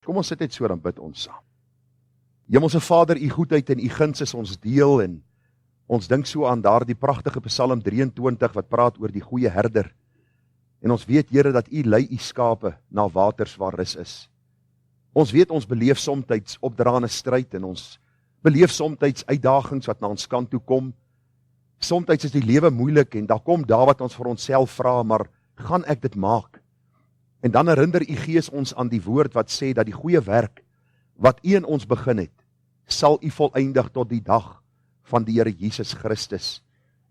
Kom ons sit net so, dan bid ons saam. Hemelse Vader, u goedheid en u guns is ons deel, en ons dink so aan daardie pragtige Psalm 23 wat praat oor die goeie herder. En ons weet, Here, dat u lei u skape na waters waar rus is. Ons weet, ons beleef somtyds opdraande stryd, en ons beleef somtyds uitdagings wat na ons kant toe kom. Somtyds is die lewe moeilik, en daar kom daar wat ons vir onsself vra, maar gaan ek dit maak? En dan herinner u Gees ons aan die woord wat sê dat die goeie werk wat u in ons begin het, sal u voleindig tot die dag van die Here Jesus Christus.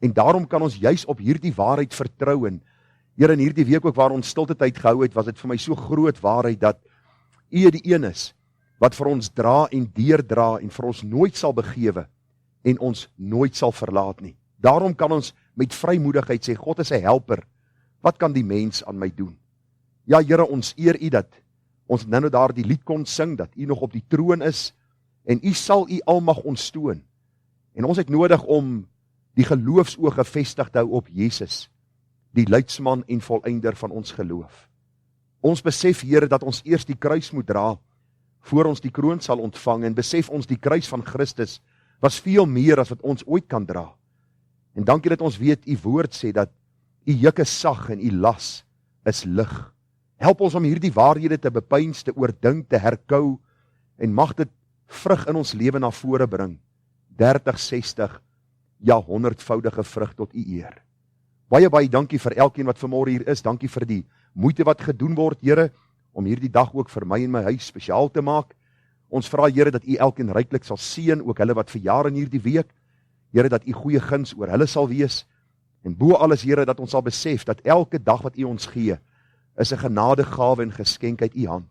En daarom kan ons juis op hierdie waarheid vertrou. En Here, in hierdie week ook waar ons stilte tyd gehou het, was dit vir my so groot waarheid dat u die een is wat vir ons dra en deurdra en vir ons nooit sal begewe en ons nooit sal verlaat nie. Daarom kan ons met vrymoedigheid sê, God is 'n helper. Wat kan die mens aan my doen? Ja, Here, ons eer u dat ons nou daar die lied kon sing, dat u nog op die troon is, en u sal u almag ontstoon. En ons het nodig om die geloofsoog gefestig te hou op Jesus, die leidsman en volëinder van ons geloof. Ons besef, Here, dat ons eers die kruis moet dra, voor ons die kroon sal ontvang, en besef ons die kruis van Christus was veel meer as wat ons ooit kan dra. En dankie dat ons weet, u woord sê dat u juk is sag en u las is lig. Help ons om hierdie waarhede te bepeins, te oordink, te herkou, en mag dit vrug in ons lewe na vore bring. 30, 60, ja 100voudige vrug tot u eer. Baie dankie vir elkeen wat vanmôre hier is. Dankie vir die moeite wat gedoen word, Here, om hierdie dag ook vir my en my huis spesiaal te maak. Ons vra, Here, dat u elkeen ryklik sal seën, ook hulle wat verjaar in hierdie week. Here, dat u goeie guns oor hulle sal wees. En bo alles, Here, dat ons sal besef dat elke dag wat u ons gee, is 'n genadegawe en geskenk uit u hand.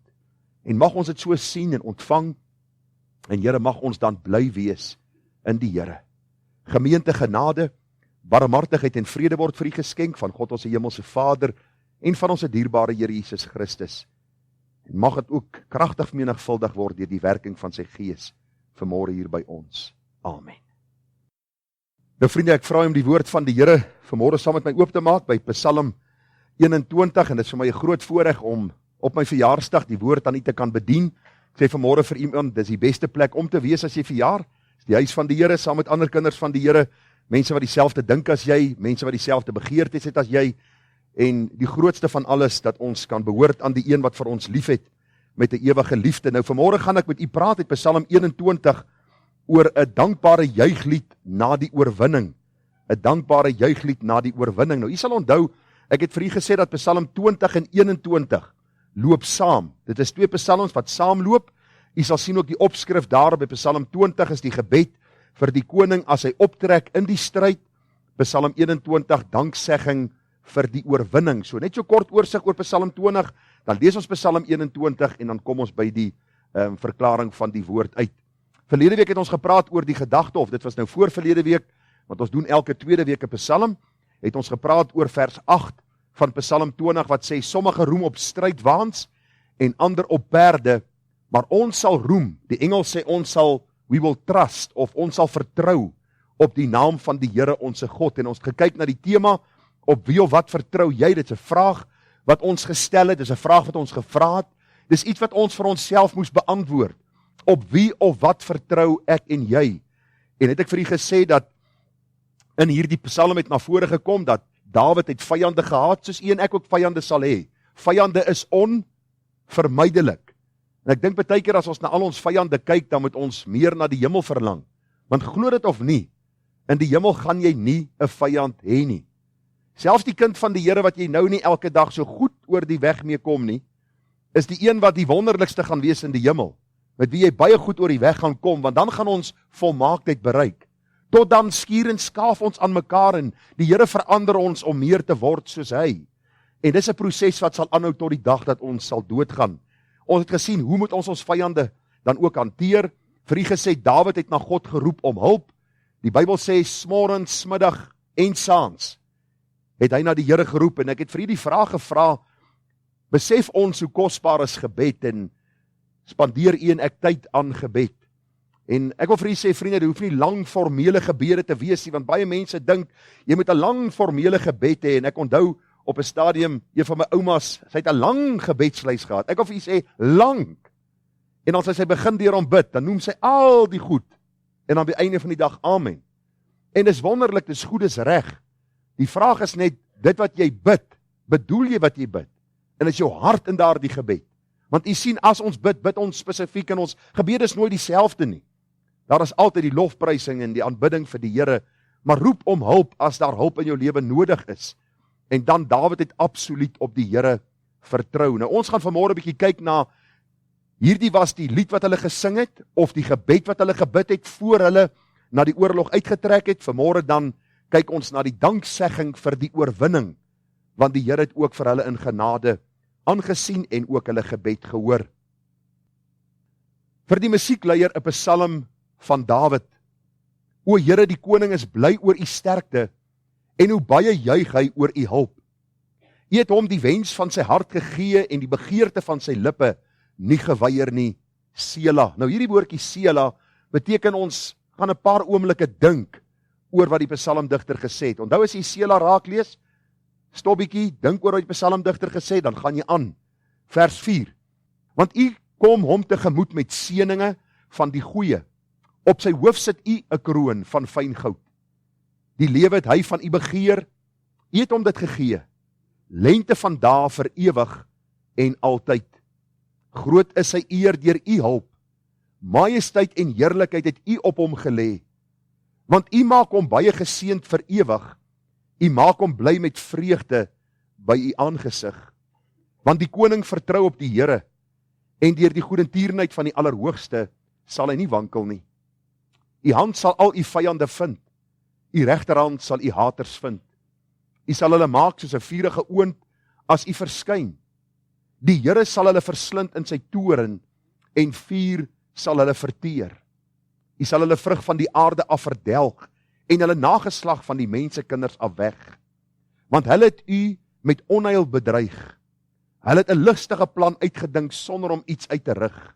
En mag ons dit so sien en ontvang, en Here, mag ons dan bly wees in die Here. Gemeente, genade, barmhartigheid en vrede word vir u geskenk van God ons hemelse Vader en van ons dierbare Here Jesus Christus. En mag dit ook kragtig vermenigvuldig word deur die werking van sy Gees vanmôre hier by ons. Amen. Nou vriende, ek vra om die woord van die Here vanmôre saam met my oop te maak by Psalm 21, en dit is vir my 'n groot voorreg om op my verjaarsdag die woord aan u te kan bedien. Ek sê vanmôre vir iemand, dis die beste plek om te wees as jy verjaar. Dis die huis van die Here, saam met ander kinders van die Here, mense wat dieselfde dink as jy, mense wat dieselfde begeertes het as jy, en die grootste van alles, dat ons kan behoort aan die een wat vir ons lief het, met 'n ewige liefde. Nou vanmôre gaan ek met u praat uit Psalm 21, oor 'n dankbare juiglied na die oorwinning. 'n Dankbare juiglied na die oorwinning. Nou, u sal onthou, ek het vir u gesê dat Psalm 20 en 21 loop saam. Dit is twee psalms wat saamloop. U sal sien ook die opskrif daar by Psalm 20 is die gebed vir die koning as hy optrek in die stryd. Psalm 21, danksegging vir die oorwinning. So net so kort oorsig oor Psalm 20, dan lees ons Psalm 21 en dan kom ons by die verklaring van die woord uit. Verlede week het ons gepraat oor die gedagte, of dit was nou voor verlede week, want ons doen elke tweede week 'n Psalm, het ons gepraat oor vers 8 van Psalm 20 wat sê, sommige roem op strydwaans en ander op perde, maar ons sal roem, die engel sê we will trust, of ons sal vertrou op die naam van die Here onse God. En ons het gekyk na die tema, op wie of wat vertrou jy? Dit is 'n vraag wat ons gestel het, dit is 'n vraag wat ons gevra het, dit is iets wat ons vir onsself moes beantwoord. Op wie of wat vertrou ek en jy? En het ek vir u gesê dat in hierdie Psalm het na vore gekom dat Dawid het vyande gehad, soos u en ek ook vyande sal hê. Vyande is onvermydelik. En ek dink baie keer as ons na al ons vyande kyk, dan moet ons meer na die hemel verlang. Want glo dit of nie, in die hemel gaan jy nie 'n vyand hê nie. Selfs die kind van die Here wat jy nou nie elke dag so goed oor die weg mee kom nie, is die een wat die wonderlikste gaan wees in die hemel, met wie jy baie goed oor die weg gaan kom, want dan gaan ons volmaaktheid bereik. Tot dan skuur en skaaf ons aan mekaar en die Here verander ons om meer te word soos hy. En dis 'n proses wat sal aanhou tot die dag dat ons sal doodgaan. Ons het gesien, hoe moet ons vyande dan ook hanteer? Vir u gesê, Dawid het na God geroep om hulp. Die Bybel sê, smorens, middag en saans het hy na die Here geroep, en ek het vir u die vraag gevra, besef ons hoe kosbaar is gebed, en spandeer u en ek tyd aan gebed? En ek wil vir u sê, vriende, dit hoef nie lang formele gebede te wees nie, want baie mense dink, jy moet 'n lang formele gebed hê, en ek onthou op 'n stadium, een van my oumas, sy het 'n lang gebedslys gehad. Ek wil vir u sê, lang. En as hy begin deur om bid, dan noem sy al die goed. En aan die einde van die dag, amen. En dis wonderlik, dis goed, dis reg. Die vraag is net, dit wat jy bid, bedoel jy wat jy bid? En is jou hart in daardie gebed? Want jy sien, as ons bid, bid ons spesifiek en ons gebede is nooit dieselfde nie. Daar is altyd die lofprysing en die aanbidding vir die Here, maar roep om hulp as daar hulp in jou lewe nodig is. En dan Dawid het absoluut op die Here vertrou. Nou ons gaan vanmôre 'n bietjie kyk na, hierdie was die lied wat hulle gesing het, of die gebed wat hulle gebid het, voor hulle na die oorlog uitgetrek het. Vanmôre dan kyk ons na die danksegging vir die oorwinning, want die Here het ook vir hulle in genade aangesien en ook hulle gebed gehoor. Vir die musiekleier 'n psalm van Dawid. O Here, die koning is bly oor u sterkte, en hoe baie juig hy oor u hulp. U het hom die wens van sy hart gegee en die begeerte van sy lippe nie geweier nie. Sela. Nou hierdie woordjie Sela beteken ons gaan 'n paar oomblikke dink oor wat die psalmdigter gesê het. Onthou as jy Sela raak lees, stop bietjie, dink oor wat die psalmdigter gesê het, dan gaan jy aan. Vers 4. Want u kom hom tegemoet met seëninge van die goeie. Op sy hoof sit u 'n kroon van fyn goud. Die lewe het hy van u begeer, u het hom dit gegee. Lente van dae vir ewig en altyd. Groot is sy eer deur u hulp. Majesteit en heerlikheid het u op hom gelê. Want u maak hom baie geseënd vir ewig. U maak hom bly met vreugde by u aangesig. Want die koning vertrou op die Here, en deur die goedertierenheid van die Allerhoogste sal hy nie wankel nie. U hand sal al u vyande vind. U regterhand sal u haters vind. U sal hulle maak soos 'n vuurige oond as u verskyn. Die Here sal hulle verslind in sy toorn, en vuur sal hulle verteer. U sal hulle vrug van die aarde af verdelg, en hulle nageslag van die mensekinders af weg. Want hulle het u met onheil bedreig. Hulle het 'n lustige plan uitgedink sonder om iets uit te rig.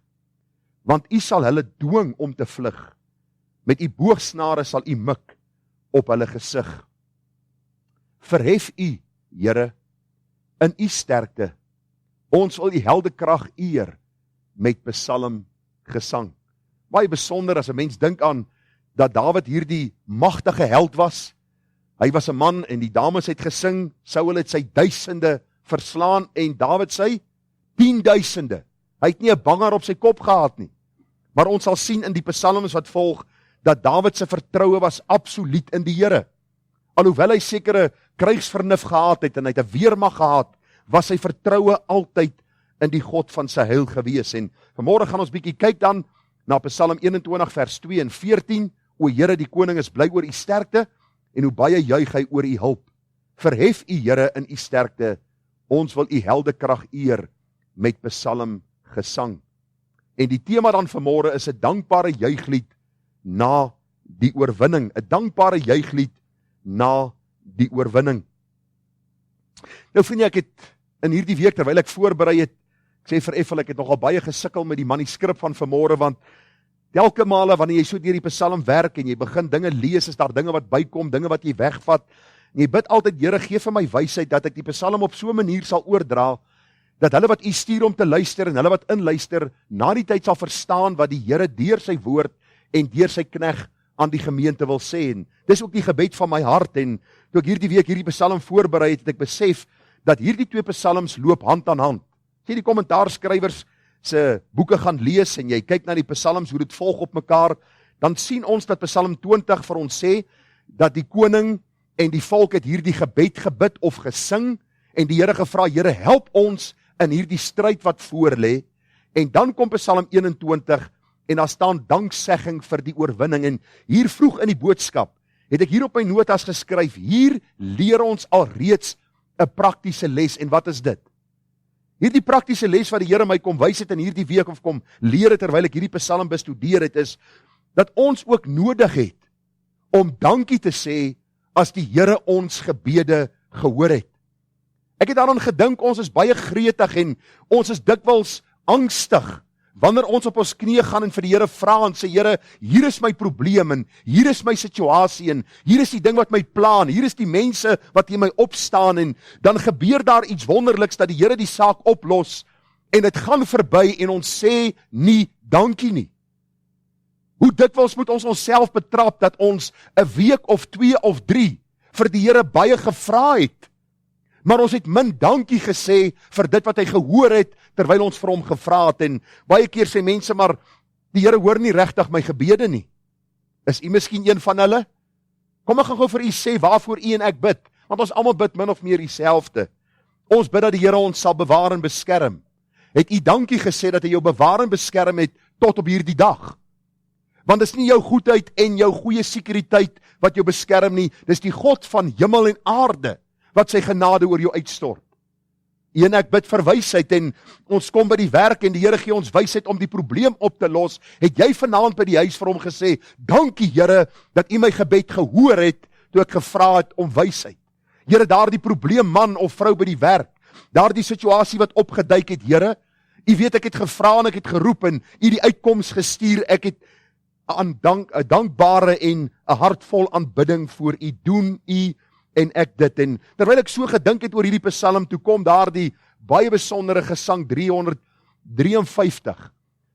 Want u sal hulle dwing om te vlug. Met u boogsnare sal u mik op hulle gesig. Verhef u, Here, in u sterkte. Ons wil u heldekrag eer met psalm gesang. Baie besonder as 'n mens dink aan dat Dawid hierdie magtige held was. Hy was 'n man en die dames het gesing, Saul het sy duisende verslaan en Dawid sy 10.000. Hy het nie 'n banger op sy kop gehad nie. Maar ons sal sien in die psalms wat volg, dat Dawid se vertroue was absoluut in die Here. Alhoewel hy sekere krygsvernuf gehad het en hy het 'n weermag gehad, was sy vertroue altyd in die God van sy heil gewees. En vanmôre gaan ons bietjie kyk dan na Psalm 21 vers 2 en 14. O Here, die koning is bly oor u sterkte, en hoe baie juig hy oor u hulp. Verhef u, Here, in u sterkte. Ons wil u heldekrag eer met psalm gesang. En die tema dan vanmôre is 'n dankbare juiglied na die oorwinning. 'n Dankbare juiglied na die oorwinning. Nou vriende, ek het in hierdie week, terwyl ek voorberei het, ek sê vir Effel, ek het nogal baie gesukkel met die manuskrip van vanmôre, want telke male wanneer jy so deur die psalm werk en jy begin dinge lees, is daar dinge wat bykom, dinge wat jy wegvat, en jy bid altyd, Here, gee vir my wysheid, dat ek die psalm op so 'n manier sal oordra, dat hulle wat u stuur om te luister, en hulle wat inluister, na die tyd sal verstaan wat die Here deur sy woord en deur sy knegg aan die gemeente wil sê. En dis ook die gebed van my hart, en toe ek hierdie week hierdie psalm voorberei het, het ek besef, dat hierdie twee psalms loop hand aan hand. As jy die kommentaarskrywers se boeke gaan lees, en jy kyk na die psalms, hoe dit volg op mekaar, dan sien ons dat Psalm 20 vir ons sê, dat die koning en die volk het hierdie gebed gebid of gesing, en die Here gevra, Here, help ons in hierdie stryd wat voor lê. En dan kom Psalm 21, en daar staan danksegging vir die oorwinning. En hier vroeg in die boodskap, het ek hier op my notas geskryf, hier leer ons alreeds 'n praktiese les. En wat is dit? Hierdie praktiese les wat die Here my kom wys het in hierdie week, of kom leer het terwyl ek hierdie psalm bestudeer het, is, dat ons ook nodig het, om dankie te sê, as die Here ons gebede gehoor het. Ek het daaraan gedink, ons is baie gretig, en ons is dikwels angstig, wanneer ons op ons knieë gaan en vir die Here vra en sê, Here, hier is my probleem, en hier is my situasie, en hier is die ding wat my pla, en hier is die mense wat in my opstaan, en dan gebeur daar iets wonderliks, dat die Here die saak oplos, en dit gaan verby, en ons sê nie dankie nie. Hoe dikwels moet ons onsself betrap dat ons 'n week of 2 of 3 vir die Here baie gevra het, maar ons het min dankie gesê vir dit wat hy gehoor het terwyl ons vir hom gevra het. En baie keer sê mense, maar die Here hoor nie regtig my gebede nie. Is u miskien een van hulle? Kom ek gaan gou vir u sê waarvoor u en ek bid, want ons almal bid min of meer dieselfde. Ons bid dat die Here ons sal bewaar en beskerm. Het u dankie gesê dat hy jou bewaar en beskerm het tot op hierdie dag? Want dis nie jou goedheid en jou goeie sekuriteit wat jou beskerm nie, dis die God van hemel en aarde wat sy genade oor jou uitstort. En ek bid vir wysheid en ons kom by die werk en die Here gee ons wysheid om die probleem op te los. Het jy vanaand by die huis vir hom gesê, dankie Here dat u my gebed gehoor het toe ek gevra het om wysheid. Here, daardie probleem man of vrou by die werk, daardie situasie wat opgeduik het, Here, u weet ek het gevra en ek het geroep en u die uitkoms gestuur, ek het 'n dankbare en 'n hart vol aanbidding voor u doen u en ek dit. En terwyl ek so gedink het oor hierdie psalm, toe kom daar die baie besondere gesang 353.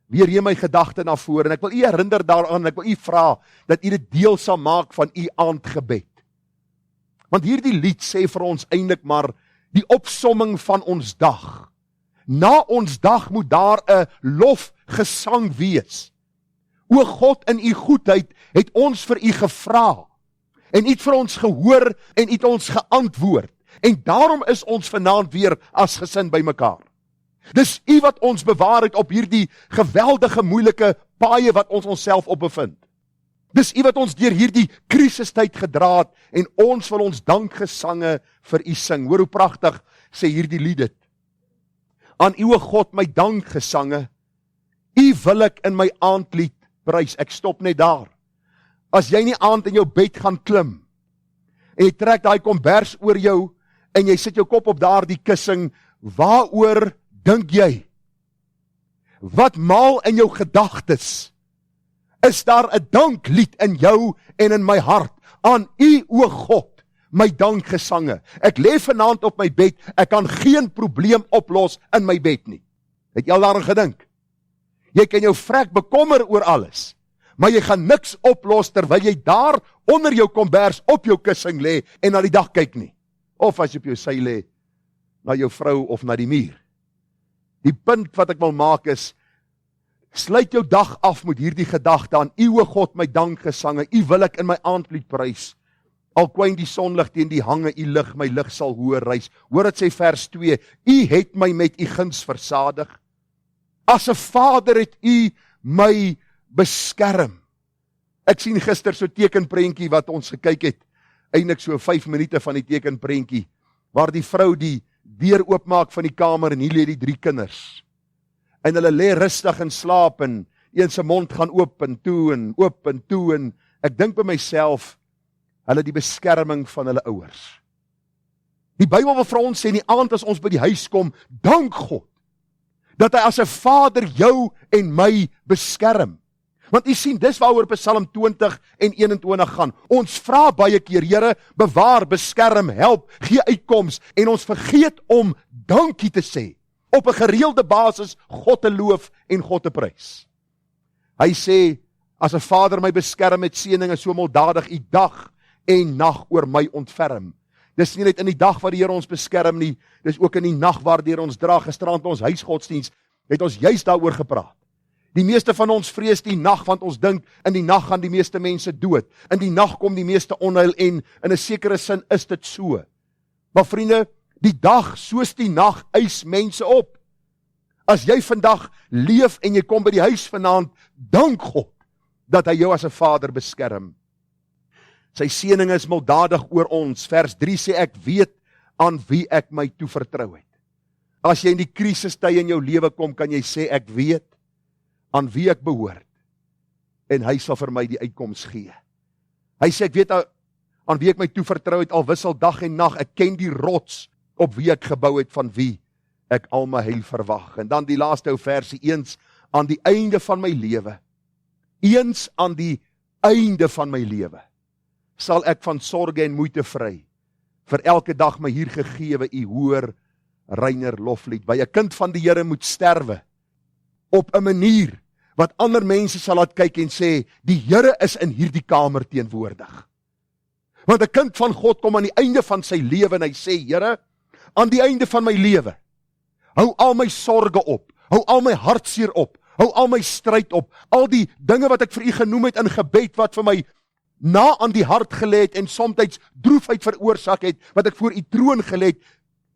Weer hier my gedagte na vore en ek wil u herinner daaraan, ek wil u vra dat u dit deel sal maak van u aandgebed. Want hierdie lied sê vir ons eintlik maar die opsomming van ons dag. Na ons dag moet daar 'n lofgesang wees. O God, in u goedheid het ons vir u gevra en u het vir ons gehoor en u het ons geantwoord. En daarom is ons vanaand weer as gesin bymekaar. Dis u wat ons bewaar het op hierdie geweldige moeilike paaie wat ons onsself op bevind. Dis u wat ons deur hierdie krisistyd gedra het en ons wil ons dankgesange vir u sing. Hoor hoe pragtig sê hierdie lied dit. Aan u o God my dankgesange, u wil ek in my aandlied prys. Ek stop net daar. As jy nie aand in jou bed gaan klim en jy trek daai kombers oor jou en jy sit jou kop op daardie kussing, waaroor dink jy? Wat maal in jou gedagtes? Is daar 'n danklied in jou en in my hart aan u o God, my dankgesange? Ek lê vanaand op my bed, ek kan geen probleem oplos in my bed nie. Het jy al daaraan gedink? Jy kan jou vrek bekommer oor alles, maar jy gaan niks oplos terwyl jy daar onder jou kombers op jou kussing lê en na die dag kyk nie. Of as jy op jou sy lê, na jou vrou of na die muur. Die punt wat ek wil maak is, sluit jou dag af met hierdie gedagte aan u o God my dankgesange, u wil ek in my aandlied prys. Al kwyn die sonlig teen die hange, u lig my lig sal hoër rys. Hoor dit sê vers 2, u het my met u guns versadig. As 'n vader het u my beskerm. Ek sien gister so tekenprentjie wat ons gekyk het, eintlik so 5 minute van die tekenprentjie, waar die vrou die deur oopmaak van die kamer en hier lê die 3 kinders. En hulle lê rustig in slaap en een se mond gaan oop en toe en ek dink by myself, hulle die beskerming van hulle ouers. Die Bybel wil vir ons sê in die aand as ons by die huis kom, dank God dat hy as 'n vader jou en my beskerm. Want u sien, dis waaroor Psalm 20 en 21 gaan. Ons vra baie keer, Here, bewaar, beskerm, help, gee uitkoms en ons vergeet om dankie te sê. Op 'n gereelde basis God te loof en God te prys. Hy sê, as 'n vader my beskerm met seëninge so milddadig, u dag en nag oor my ontferm. Dis nie net in die dag waar die Here ons beskerm nie, dis ook in die nag waardeur ons dra. Gisterand ons huisgodsdiens het ons juist daaroor gepraat. Die meeste van ons vrees die nag, want ons dink in die nag gaan die meeste mense dood. In die nag kom die meeste onheil en in 'n sekere sin is dit so. Maar vriende, die dag soos die nag eis mense op. As jy vandag leef en jy kom by die huis vanaand, dank God dat hy jou as 'n vader beskerm. Sy seëning is milddadig oor ons. Vers 3 sê ek weet aan wie ek my toevertrou het. As jy in die krisistye in jou lewe kom, kan jy sê ek weet aan wie ek behoort en hy sal vir my die uitkoms gee. Hy sê ek weet aan wie ek my toevertrou het, al wissel dag en nag, ek ken die rots op wie ek gebou het, van wie ek al my heil verwag. En dan die laaste ou versie, eens aan die einde van my lewe, eens aan die einde van my lewe, sal ek van sorge en moeite vry, vir elke dag my hier gegewe, u hoor, reiner loflied. By 'n kind van die Here moet sterwe, op 'n manier, wat ander mense sal laat kyk en sê, die Here is in hierdie kamer teenwoordig. Want 'n kind van God kom aan die einde van sy lewe en hy sê, Here, aan die einde van my lewe, hou al my sorge op, hou al my hartseer op, hou al my stryd op, al die dinge wat ek vir u genoem het in gebed, wat vir my na aan die hart gelê het en soms droefheid veroorsaak het, wat ek voor u troon gelê het,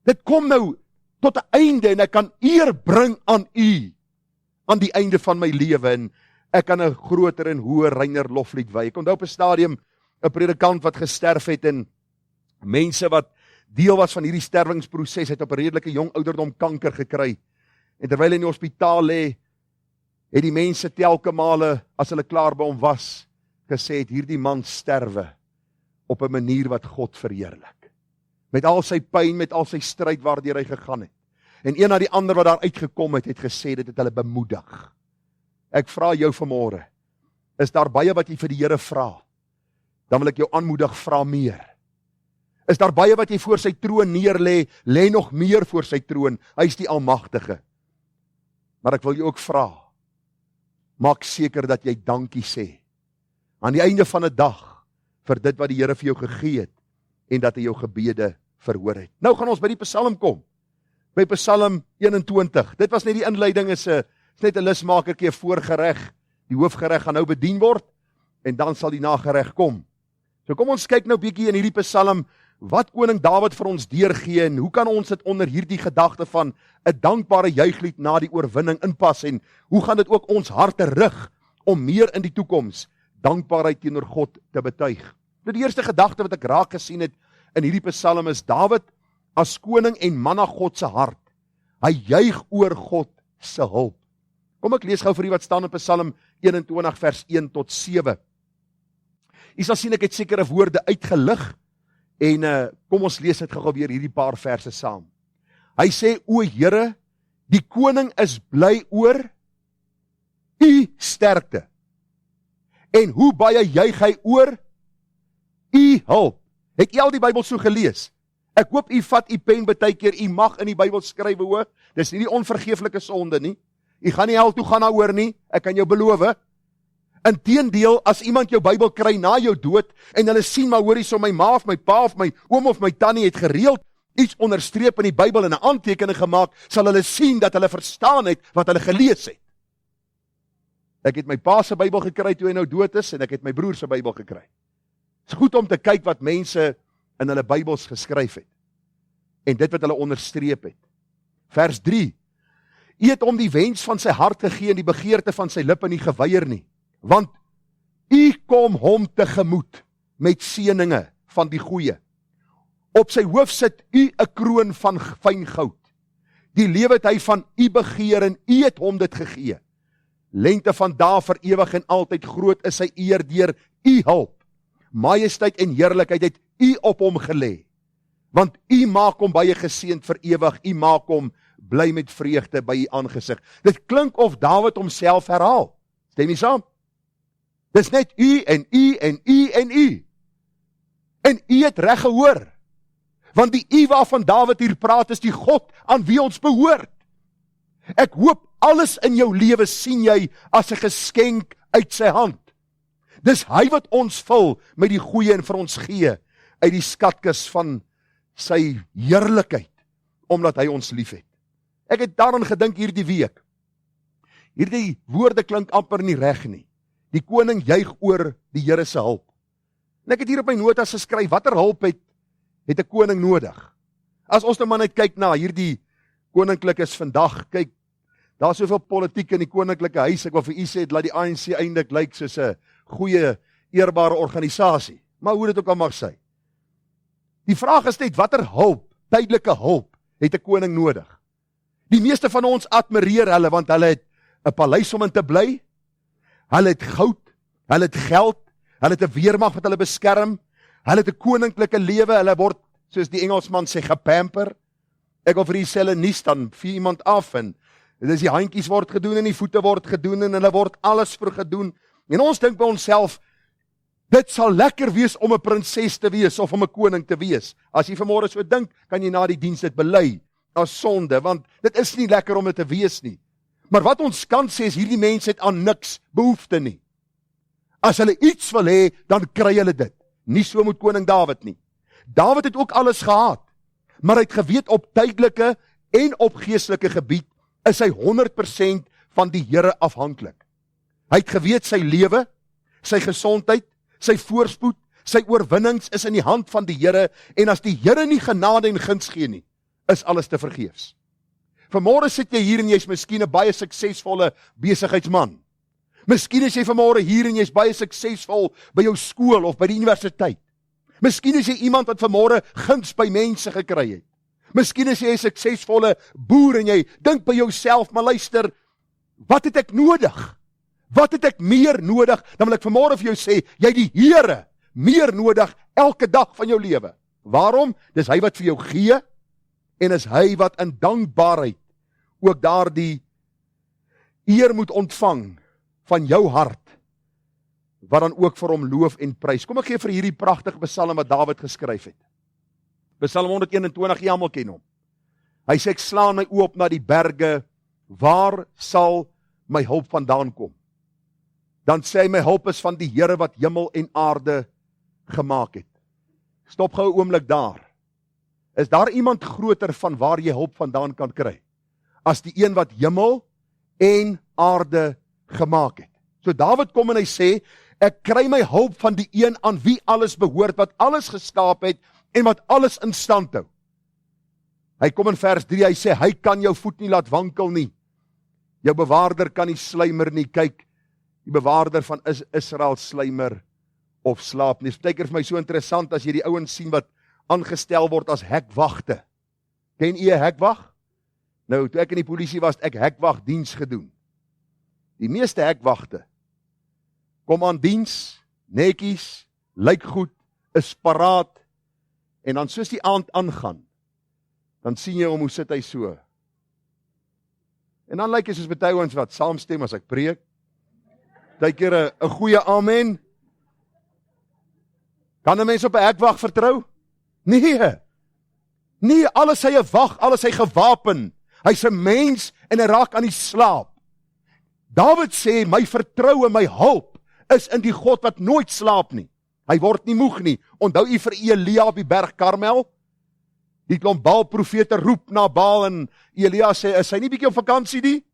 dit kom nou tot 'n einde en ek kan eer bring aan u, aan die einde van my lewe, en ek kan 'n groter en hoër, reiner loflied wy. Ek onthou op 'n stadium 'n predikant wat gesterf het en mense wat deel was van hierdie sterwingsproses het op 'n redelike jong ouderdom kanker gekry. En terwyl hy in die hospitaal lê, het die mense telke male as hulle klaar by hom was, gesê het hierdie man sterwe op 'n manier wat God verheerlik. Met al sy pyn, met al sy stryd waardeur hy gegaan het. En een na die ander wat daar uitgekom het, het gesê dit het hulle bemoedig. Ek vra jou vanmôre, is daar baie wat jy vir die Here vra? Dan wil ek jou aanmoedig, vra meer. Is daar baie wat jy voor sy troon neerlê, lê nog meer voor sy troon, hy is die Almagtige. Maar ek wil jou ook vra, maak seker dat jy dankie sê, aan die einde van 'n dag, vir dit wat die Here vir jou gegee het, en dat hy jou gebede verhoor het. Nou gaan ons by die Psalm kom, by Psalm 21, dit was net die inleiding, is net 'n lusmakertjie, 'n voorgereg, die hoofgereg gaan nou bedien word, en dan sal die nagereg kom. So kom ons kyk nou bietjie in hierdie Psalm, wat koning Dawid vir ons deurgee, en hoe kan ons dit onder hierdie gedagte van 'n dankbare juiglied na die oorwinning inpas, en hoe gaan dit ook ons harte rig, om meer in die toekoms dankbaarheid teenoor God te betuig. Nou die eerste gedagte wat ek raak gesien het in hierdie Psalm is Dawid as koning en man na God se hart. Hy juig oor God se hulp. Kom ek lees gou vir u wat staan in Psalm 21 vers 1 tot 7. U sal sien ek het sekere woorde uitgelig en kom ons lees dit gou weer hierdie paar verse saam. Hy sê, o Here, die koning is bly oor u sterkte. En hoe baie juig hy oor u hulp. Het jy al die Bybel so gelees? Ek hoop u vat u pen baie keer, u mag in die Bybel skryf hoor. Dis nie die onvergeeflike sonde nie. U gaan nie hel toe gaan daaroor nie, ek kan jou beloof. Inteendeel, as iemand jou Bybel kry na jou dood, en hulle sien maar hoor hierso my ma of my pa of my oom of my tannie het gereeld iets onderstreep in die Bybel en 'n aantekening gemaak, sal hulle sien dat hulle verstaan het wat hulle gelees het. Ek het my pa se Bybel gekry toe hy nou dood is, en ek het my broer se Bybel gekry. Het is goed om te kyk wat mense in hulle Bybels geskryf het, en dit wat hulle onderstreep het. Vers 3, U het hom die wens van sy hart gegee en die begeerte van sy lippe nie geweier nie, want U kom hom tegemoet met seëninge van die goeie. Op sy hoof sit U 'n kroon van fyn goud. Die lewe het hy van U begeer en U het hom dit gegee. Lengte van dae vir ewig en altyd, groot is sy eer deur U hulp. Majesteit en heerlikheid het U op hom gelê. Want U maak hom baie geseënd vir ewig, U maak hom bly met vreugde by U aangesig. Dit klink of Dawid homself herhaal. Stem jy saam? Dis net U en U en U en U. En U het reg gehoor. Want die U waarvan Dawid hier praat is die God aan wie ons behoort. Ek hoop alles in jou lewe sien jy as 'n geskenk uit sy hand. Dis hy wat ons vul met die goeie en vir ons gee uit die skatkis van sy heerlikheid, omdat hy ons lief het. Ek het daaraan gedink hierdie week. Hierdie woorde klink amper nie reg nie. Die koning juig oor die Here se hulp. En ek het hier op my notas geskryf, watter hulp het 'n koning nodig? As ons nou maar net kyk na hierdie koninklikes vandag, kyk, daar is soveel politiek in die koninklike huis, ek wil vir u sê, laat die ANC eintlik lyk soos 'n goeie, eerbare organisasie. Maar hoe dit ook al mag sê. Die vraag is net, watter hulp, tydelike hulp, het 'n koning nodig? Die meeste van ons admireer hulle, want hulle het 'n paleis om in te bly, hulle het goud, hulle het geld, hulle het 'n weermag wat hulle beskerm, hulle het 'n koninklike lewe, hulle word, soos die Engelsman sê, gepamper. Ek wil vir die selle nuus dan vir iemand af, en dis die handjies word gedoen, en die voete word gedoen, en hulle word alles vir gedoen. En ons dink by onsself, dit sal lekker wees om 'n prinses te wees, of om 'n koning te wees. As jy vanmôre so dink, kan jy na die diens dit bely as sonde, want dit is nie lekker om dit te wees nie. Maar wat ons kan sê is, hierdie mense het aan niks behoefte nie. As hulle iets wil hê, dan kry hulle dit. Nie so met koning Dawid nie. Dawid het ook alles gehad, maar hy het geweet op tydelike en op geestelike gebied is hy 100% van die Here afhanklik. Hy het geweet sy lewe, sy gesondheid, sy voorspoed, sy oorwinnings is in die hand van die Here, en as die Here nie genade en guns gee nie, is alles te vergeefs. Vanmôre sit jy hier en jy's miskien 'n baie suksesvolle besigheidsman. Miskien is jy vanmôre hier en jy's baie suksesvol by jou skool of by die universiteit. Miskien is jy iemand wat vanmôre guns by mense gekry het. Miskien is jy 'n suksesvolle boer en jy dink by jouself, maar luister, wat het ek nodig? Wat het ek meer nodig? Dan wil ek vanmôre vir jou sê, jy het die Here meer nodig elke dag van jou lewe. Waarom? Dis hy wat vir jou gee, en is hy wat in dankbaarheid ook daardie eer moet ontvang van jou hart, wat dan ook vir hom loof en prys. Kom ek gee vir hierdie pragtige psalm wat Dawid geskryf het. Psalm 121, jy almal ken hom. Hy sê, ek slaan my oë op na die berge, waar sal my hulp vandaan kom? Dan sê hy, my hulp is van die Here wat hemel en aarde gemaak het. Stop gou 'n oomblik daar. Is daar iemand groter van waar jy hulp vandaan kan kry, as die een wat hemel en aarde gemaak het? So Dawid kom en hy sê, ek kry my hulp van die een aan wie alles behoort, wat alles geskaap het, en wat alles in stand hou. Hy kom in vers 3, hy sê, hy kan jou voet nie laat wankel nie. Jou bewaarder kan nie sluimer nie. Kyk, die bewaarder van Israel sluimer of slaap nie. Dit is vir my so interessant as jy die ouens sien wat aangestel word as hekwagte. Ken jy 'n hekwag? Nou, toe ek in die polisie was, ek hekwagdiens gedoen. Die meeste hekwagte kom aan diens, netjies, lyk goed, is paraat, en dan soos die aand aangaan, dan sien jy hom, hoe sit hy so. En dan lyk hy soos baie ouens wat saamstem as ek preek. Partykeer 'n goeie amen. Kan 'n mens op 'n hekwag vertrou? Nee, alles hy 'n wag, alles hy gewapen. Hy's 'n mens en hy raak aan die slaap. Dawid sê, my vertroue, my hulp is in die God wat nooit slaap nie. Hy word nie moeg nie. Onthou u vir Elia op die berg Karmel? Die klomp Baal-profete roep na Baal en Elia sê, is hy nie bietjie op vakansie nie?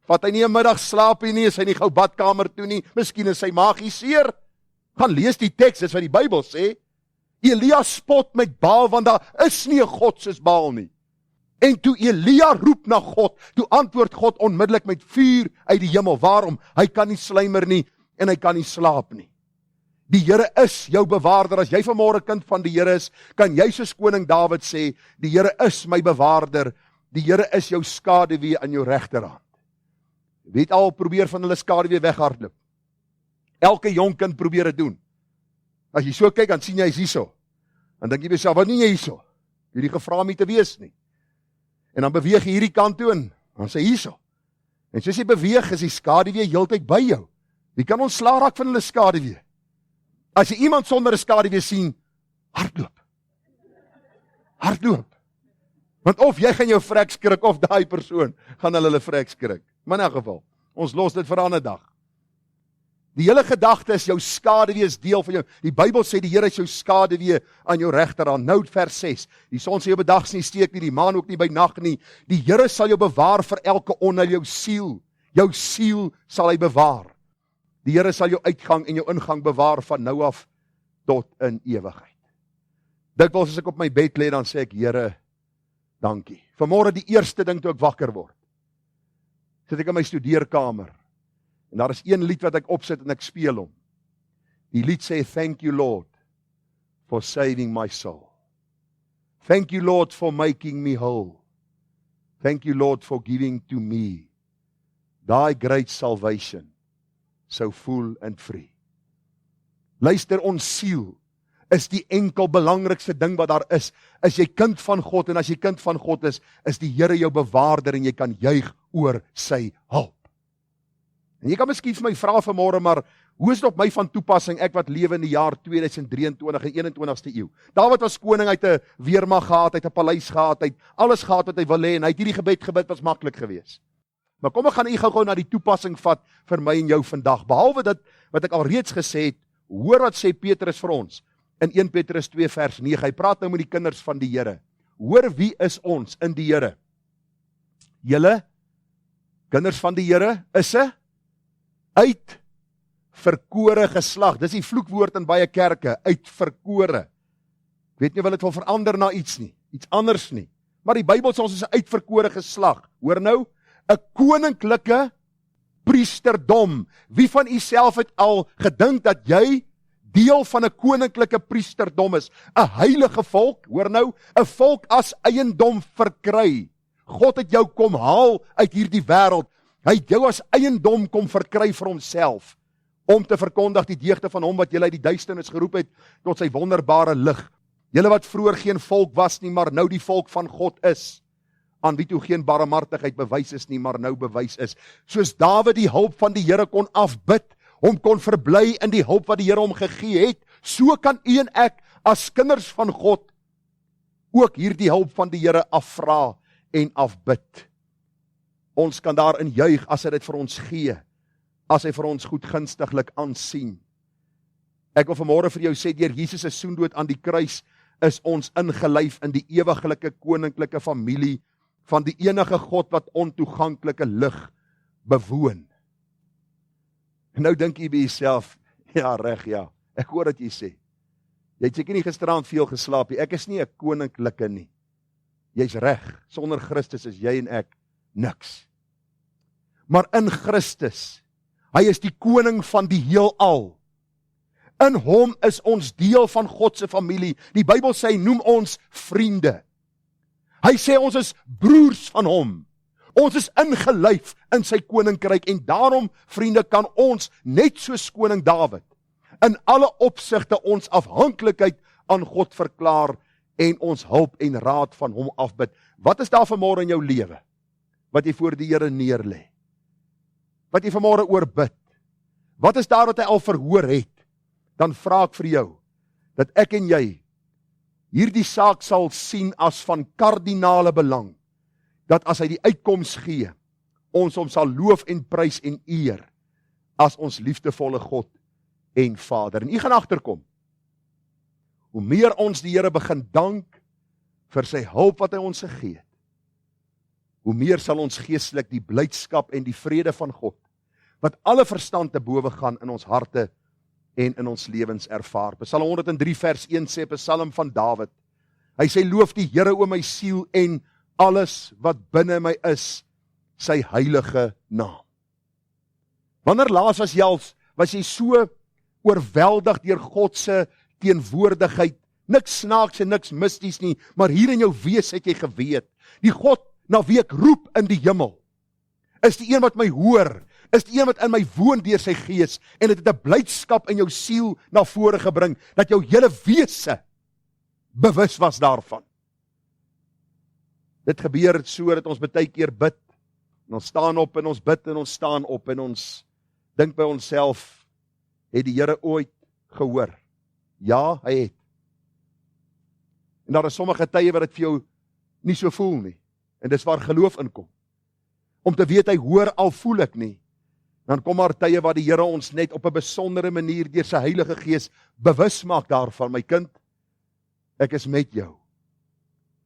Vat hy nie 'n middag slaap nie, is hy nie gou badkamer toe nie, miskien is hy magiseer. Gaan lees die teks, dis wat die Bybel sê. Elia spot met Baal, want daar is nie 'n God soos Baal nie. En toe Elia roep na God, toe antwoord God onmiddellik met vuur uit die hemel. Waarom? Hy kan nie sluimer nie, en hy kan nie slaap nie. Die Here is jou bewaarder. As jy vanmôre kind van die Here is, kan jy soos koning Dawid sê, die Here is my bewaarder, die Here is jou skaduwee aan jou regterhand. Wie het al probeer van hulle skaduwee weghardloop? Elke jong kind probeer dit doen. As jy so kyk, dan sien jy hy's hierso. Dan dink jy vir jouself, wat nie jy hierso? Jy het nie gevra om nie te wees nie. En dan beweeg jy hierdie kant toe en dan sê hierso. En soos jy beweeg, is die skaduwee heeltyd by jou. Wie kan ontslaa raak van hulle skaduwee? As jy iemand sonder 'n skaduwee sien, hardloop. Hardloop. Want of jy gaan jou vrek skrik, of daai persoon gaan hulle vrek skrik. Maar in 'n geval, ons los dit vir 'n ander dag. Die hele gedagte is jou skaduwee is deel van jou. Die Bybel sê die Here is jou skaduwee aan jou regterhand. Nou vers 6. Die son sal jou bedags nie steek nie, die maan ook nie by nag nie. Die Here sal jou bewaar vir elke onheil, jou siel. Jou siel sal hy bewaar. Die Here sal jou uitgang en jou ingang bewaar van nou af tot in ewigheid. Dikwels as ek op my bed lê, dan sê ek, Here, dankie. Vanmôre die eerste ding toe ek wakker word, sit ek in my studeerkamer. En daar is een lied wat ek opsit en ek speel hom. Die lied sê, thank you Lord for saving my soul. Thank you Lord for making me whole. Thank you Lord for giving to me thy great salvation, so full and free. Luister, ons siel is die enkel belangrikste ding wat daar is. As jy kind van God, en as jy kind van God is die Here jou bewaarder en jy kan juig oor sy hulp. En jy kan miskien vir my vra vanmôre, maar hoe is dit op my van toepassing, ek wat lewe in die jaar 2023 en 21ste eeu? Dawid was koning, hy het 'n weermag gehad, hy het 'n paleis gehad, hy het alles gehad wat hy wil hê, en hy het hierdie gebed gebid, was maklik geweest. Maar kom ek gaan u gou na die toepassing vat vir my en jou vandag. Behalwe dat wat ek al reeds gesê het, hoor wat sê Petrus vir ons in 1 Petrus 2 vers 9. Hy praat nou met die kinders van die Here. Hoor wie is ons in die Here? Julle kinders van die Here is 'n uitverkore geslag. Dis die vloekwoord in baie kerke, uitverkore. Ek weet nie wil dit wil verander na iets nie, iets anders nie. Maar die Bybel sê ons is 'n uitverkore geslag. Hoor nou, 'n koninklike priesterdom. Wie van u self het al gedink dat jy deel van 'n koninklike priesterdom is? 'n heilige volk, hoor nou, 'n volk as eiendom verkry. God het jou kom haal uit hierdie wêreld. Hy het jou as eiendom kom verkry vir homself, om te verkondig die deugde van hom wat julle uit die duisternis geroep het tot sy wonderbare lig. Julle wat vroeër geen volk was nie, maar nou die volk van God is, aan wie toe geen barmhartigheid bewys is nie, maar nou bewys is. Soos Dawid die hulp van die Here kon afbid, hom kon verbly in die hulp wat die Here hom gegee het, so kan u en ek as kinders van God ook hierdie hulp van die Here afvra en afbid. Ons kan daarin juig as hy dit vir ons gee, as hy vir ons goedgunstiglik aansien. Ek wil vanmôre vir jou sê, deur Jesus se soendood aan die kruis is ons ingelyf in die ewiglike koninklike familie van die enige God wat ontoeganklike lig bewoon. En nou dink jy by jouself, ja reg, ja, ek hoor wat jy sê. Jy het seker nie gisteraand veel geslaap nie, ek is nie 'n koninklike nie. Jy's reg, sonder Christus is jy en ek niks. Maar in Christus, hy is die koning van die heelal. In hom is ons deel van God se familie. Die Bybel sê hy noem ons vriende. Hy sê ons is broers van hom. Ons is ingelyf in sy koninkryk en daarom, vriende, kan ons net soos koning Dawid in alle opsigte ons afhanklikheid aan God verklaar en ons hulp en raad van hom afbid. Wat is daar vanmôre in jou lewe wat jy voor die Here neerlê? Wat jy vanmôre oorbid? Wat is daar wat hy al verhoor het? Dan vra ek vir jou dat ek en jy hierdie saak sal sien as van kardinale belang, dat as hy die uitkoms gee, ons hom sal loof en prys en eer as ons liefdevolle God en Vader. En u gaan agterkom, hoe meer ons die Here begin dank vir sy hulp wat hy ons gegee het, hoe meer sal ons geestelik die blydskap en die vrede van God, wat alle verstand te bowe gaan in ons harte en in ons lewens ervaar. Psalm 103 vers 1 sê, Psalm van Dawid, hy sê, loof die Here o my siel en alles wat binne my is, sy heilige naam. Wanneer laas was jy so oorweldig deur God se teenwoordigheid, niks snaaks en niks misties nie, maar hier in jou wees het jy geweet, die God na wie ek roep in die hemel, is die een wat my hoor, is die een wat in my woon deur sy gees, en het 'n blydskap in jou siel na vore gebring, dat jou hele wese bewus was daarvan. Dit gebeur so dat ons baie keer bid, en ons staan op en ons bid en ons staan op en ons dink by onsself, het die Here ooit gehoor? Ja, hy het. En daar is sommige tye wat dit vir jou nie so voel nie, en dis waar geloof inkom. Om te weet hy hoor al voel ek nie, dan kom maar tye waar die Here ons net op 'n besondere manier deur sy Heilige Gees bewus maak daarvan, my kind, ek is met jou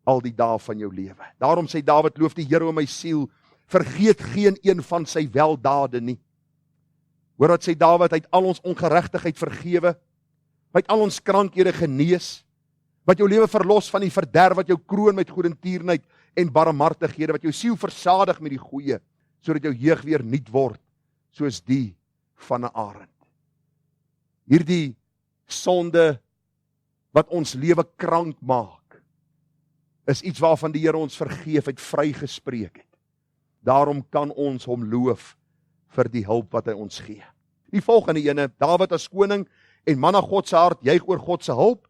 al die dae van jou lewe. Daarom sê Dawid, loof die Here o my siel, vergeet geen een van sy weldade nie. Hoor wat sê Dawid, hy het al ons ongeregtigheid vergewe, hy het al ons krankhede genees, wat jou lewe verlos van die verderf, wat jou kroon met goedertierenheid en barmhartighede, wat jou siel versadig met die goeie, sodat jou jeug weer nuut word, soos die van 'n arend. Hierdie sonde wat ons lewe krank maak, is iets waarvan die Here ons vergeef het, vrygespreek het. Daarom kan ons hom loof vir die hulp wat hy ons gee. Die volgende ene, Dawid as koning en man na God se hart, juig oor God se hulp,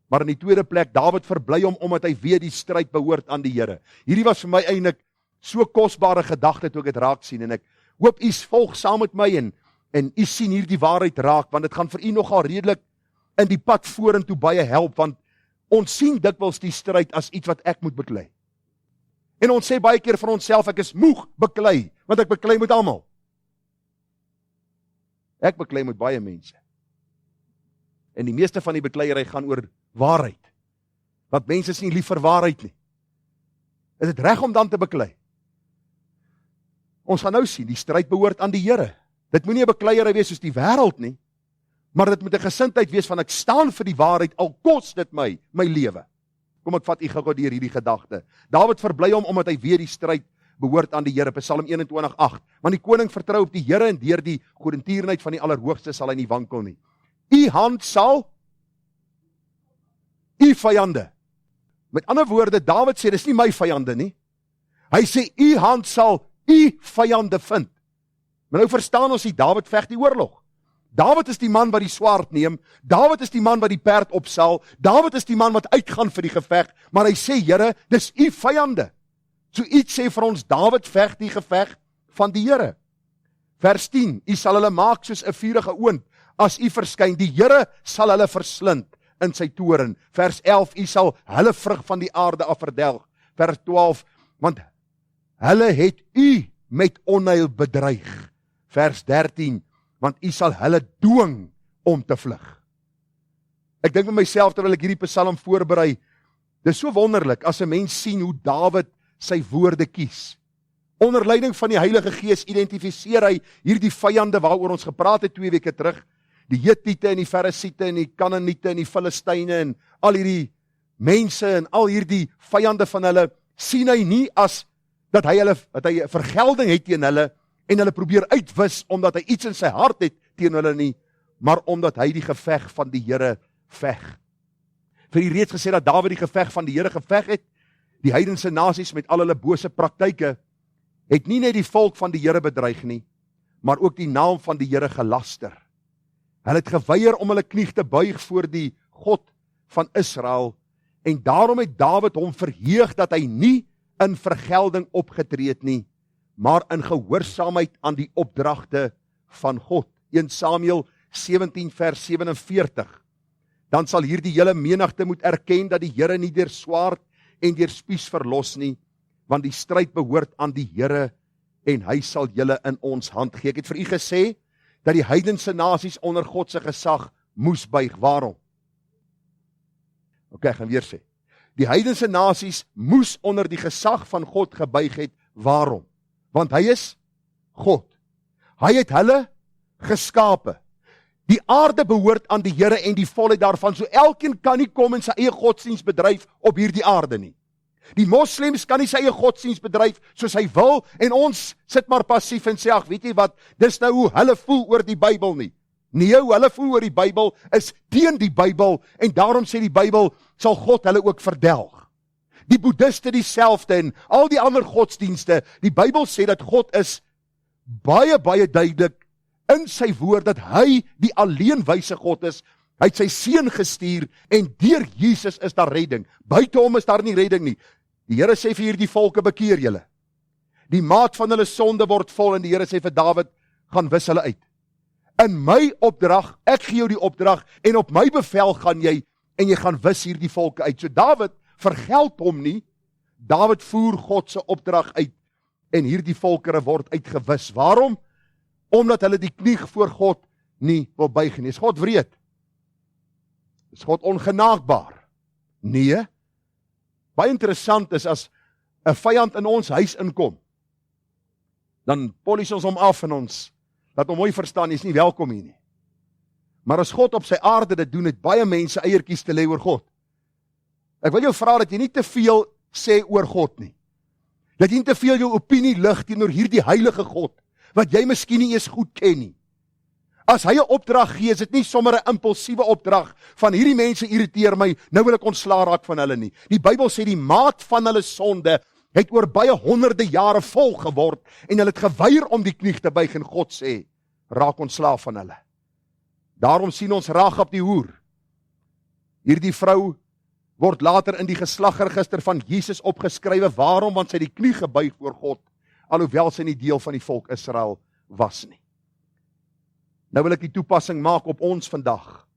maar in die tweede plek, Dawid verbly hom omdat hy weet die stryd behoort aan die Here. Hierdie was vir my eintlik so kosbare gedagte toe ek dit raak sien, en ek hoop u volg saam met my en u sien hierdie waarheid raak, want dit gaan vir u nogal redelik in die pad vorentoe baie help, want ons sien dikwels die stryd as iets wat ek moet beklei. En ons sê baie keer vir onsself, ek is moeg beklei, want ek beklei met almal. Ek beklei met baie mense. En die meeste van die bekleiery gaan oor waarheid. Want mense is nie lief vir waarheid nie. Is dit reg om dan te beklei? Ons gaan nou sien, die stryd behoort aan die Here. Dit moenie 'n bekleiery wees soos die wêreld nie, maar dit moet 'n gesindheid wees van ek staan vir die waarheid, al kos dit my lewe. Kom ek vat u gou deur hierdie gedagte. Dawid verbly hom omdat hy weet die stryd behoort aan die Here, Psalm 21:8. Want die koning vertrou op die Here en deur die goedertierenheid van die Allerhoogste sal hy nie wankel nie. U hand sal u vyande. Met ander woorde, Dawid sê, dis nie my vyande nie. Hy sê, u hand sal u vyande vind. Maar nou verstaan ons nie, Dawid veg die oorlog. Dawid is die man wat die swaard neem, Dawid is die man wat die perd opsal, Dawid is die man wat uitgaan vir die geveg, maar hy sê, Here, dis u vyande. So iets sê vir ons, Dawid veg die geveg van die Here. Vers 10, u sal hulle maak soos 'n vuurige oond, as u verskyn, die Here sal hulle verslind in sy toren. Vers 11, u sal hulle vrug van die aarde af verdelg. Vers 12, want hulle het u met onheil bedreig. Vers 13, want u sal hulle dwing om te vlug. Ek dink met myself terwyl ek hierdie Psalm voorberei, dis so wonderlik as 'n mens sien hoe Dawid sy woorde kies. Onder leiding van die Heilige Gees identifiseer hy hierdie vyande waaroor ons gepraat het 2 weke terug, die Hittiete en die Ferisiete en die Kanaaniete en die Filistyne en al hierdie mense en al hierdie vyande van hulle, sien hy nie as dat hy 'n vergelding het teen hulle en hulle probeer uitwis omdat hy iets in sy hart het teen hulle nie, maar omdat hy die geveg van die Here veg. Vir die reeds gesê dat Dawid die geveg van die Here geveg het, die heidense nasies met al hulle bose praktyke, het nie net die volk van die Here bedreig nie, maar ook die naam van die Here gelaster. Hulle het geweier om hulle knie te buig voor die God van Israel, en daarom het Dawid hom verheug dat hy nie in vergelding opgetree het nie, maar in gehoorsaamheid aan die opdragte van God. 1 Samuel 17 vers 47. Dan sal hierdie hele menigte moet erken dat die Here nie deur swaard en deur spies verlos nie, want die stryd behoort aan die Here en hy sal julle in ons hand gee. Ek het vir u gesê dat die heidense nasies onder God se gesag moes buig. Waarom? Ok, ek gaan weer sê. Die heidense nasies moes onder die gesag van God gebuig het. Waarom? Want hy is God. Hy het hulle geskape. Die aarde behoort aan die Here en die volheid daarvan, so elkeen kan nie kom en sy eie godsdienst bedryf op hierdie aarde nie. Die moslems kan nie sy eie godsdienst bedryf soos hy wil, en ons sit maar passief en sê, ag, weet jy wat, dis nou hoe hulle voel oor die Bybel nie. Nee, hoe hulle voel oor die Bybel is teen die Bybel, en daarom sê die Bybel, sal God hulle ook verdelg. Die boeddhiste dieselfde en al die ander godsdienste, die Bybel sê dat God is baie, baie duidelik in sy woord, dat hy die alleenwyse God is. Hy het sy seun gestuur, en deur Jesus is daar redding. Buite hom is daar nie redding nie. Die Here sê vir hierdie volke, bekeer julle. Die maat van hulle sonde word vol, en die Here sê vir Dawid, gaan wis hulle uit. In my opdrag, ek gee jou die opdrag, en op my bevel gaan jy, en jy gaan wis hierdie volke uit. So Dawid vergeld hom nie, Dawid voer God se opdrag uit, en hierdie volkere word uitgewis. Waarom? Omdat hulle die knie voor God nie wil buig nie. Is God wreed? Is God ongenaakbaar? Nee. Baie interessant is as 'n vyand in ons huis inkom, dan polisie ons hom af en ons laat hom mooi verstaan, hy is nie welkom hier nie. Maar as God op sy aarde dit doen, het baie mense eiertjies te lê oor God. Ek wil jou vra dat jy nie te veel sê oor God nie. Dat jy nie te veel jou opinie lig teenoor hierdie heilige God, wat jy miskien nie eens goed ken nie. As hy 'n opdrag gee, is dit nie sommer 'n impulsiewe opdrag van hierdie mense irriteer my, nou wil ek ontslaa raak van hulle nie. Die Bybel sê die maat van hulle sonde het oor baie honderde jare vol geword, en hulle het geweier om die knie te buig, en God sê, raak ontslaa van hulle. Daarom sien ons Ragab die hoer. Hierdie vrou word later in die geslagregister van Jesus opgeskrywe. Waarom? Want sy het die knie gebuig voor God, alhoewel sy nie deel van die volk Israel was nie. Nou wil ek die toepassing maak op ons vandag.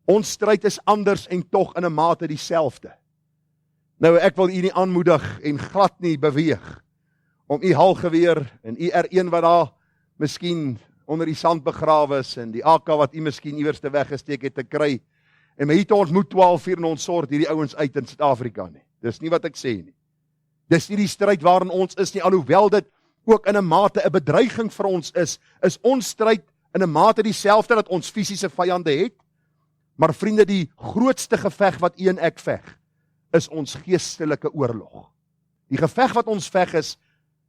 Ons stryd is anders en tog in 'n mate dieselfde. Nou, ek wil u nie aanmoedig en glad nie beweeg om u halgeweer en u R1 wat daar miskien onder die sand begrawe is en die AK wat u miskien iewers te weggesteek het te kry. En maar hier ons moet 12 uur en ons sort hierdie ouens uit in Suid-Afrika nie. Dis nie wat ek sê nie. Dis nie die stryd waarin ons is nie, alhoewel dit ook in 'n mate 'n bedreiging vir ons is ons stryd in 'n mate dieselfde dat ons fisiese vyande het, maar vriende, die grootste geveg wat u en ek veg, is ons geestelike oorlog. Die geveg wat ons veg is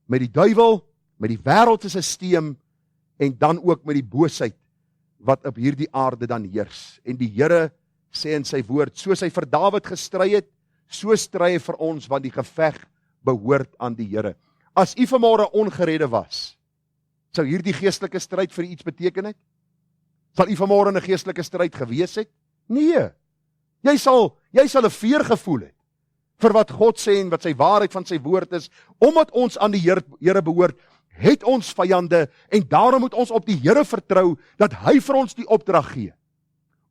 met die duiwel, met die wêreldse stelsel en dan ook met die boosheid wat op hierdie aarde dan heers. En die Here sê in sy woord, soos hy vir Dawid gestry het, so stry hy vir ons, want die geveg behoort aan die Here. As u vanmôre ongeredde was, sou hierdie geestelike stryd vir u iets beteken het? Sal u vanmôre in 'n geestelike stryd gewees het? Nee. Jy sal 'n veer gevoel het vir wat God sê en wat sy waarheid van sy woord is. Omdat ons aan die Here behoort, het ons vyande en daarom moet ons op die Here vertrou dat hy vir ons die opdrag gee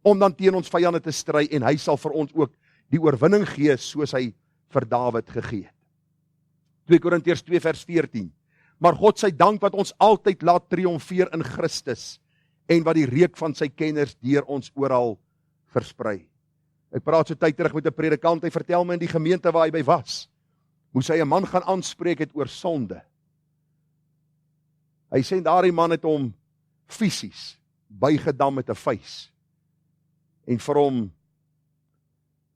om dan teen ons vyande te stry en hy sal vir ons ook die oorwinning gee soos hy vir Dawid gegee het. 2 Korintiërs 2 vers 14. Maar God sy dank wat ons altyd laat triomfeer in Christus en wat die reuk van sy kenners deur ons oral versprei. Ek praat so tyd terug met 'n predikant, hy vertel my in die gemeente waar hy by was, moes hy 'n man gaan aanspreek het oor sonde. Hy sê daardie man het hom fisies bygedam met 'n vuis. En vir hom,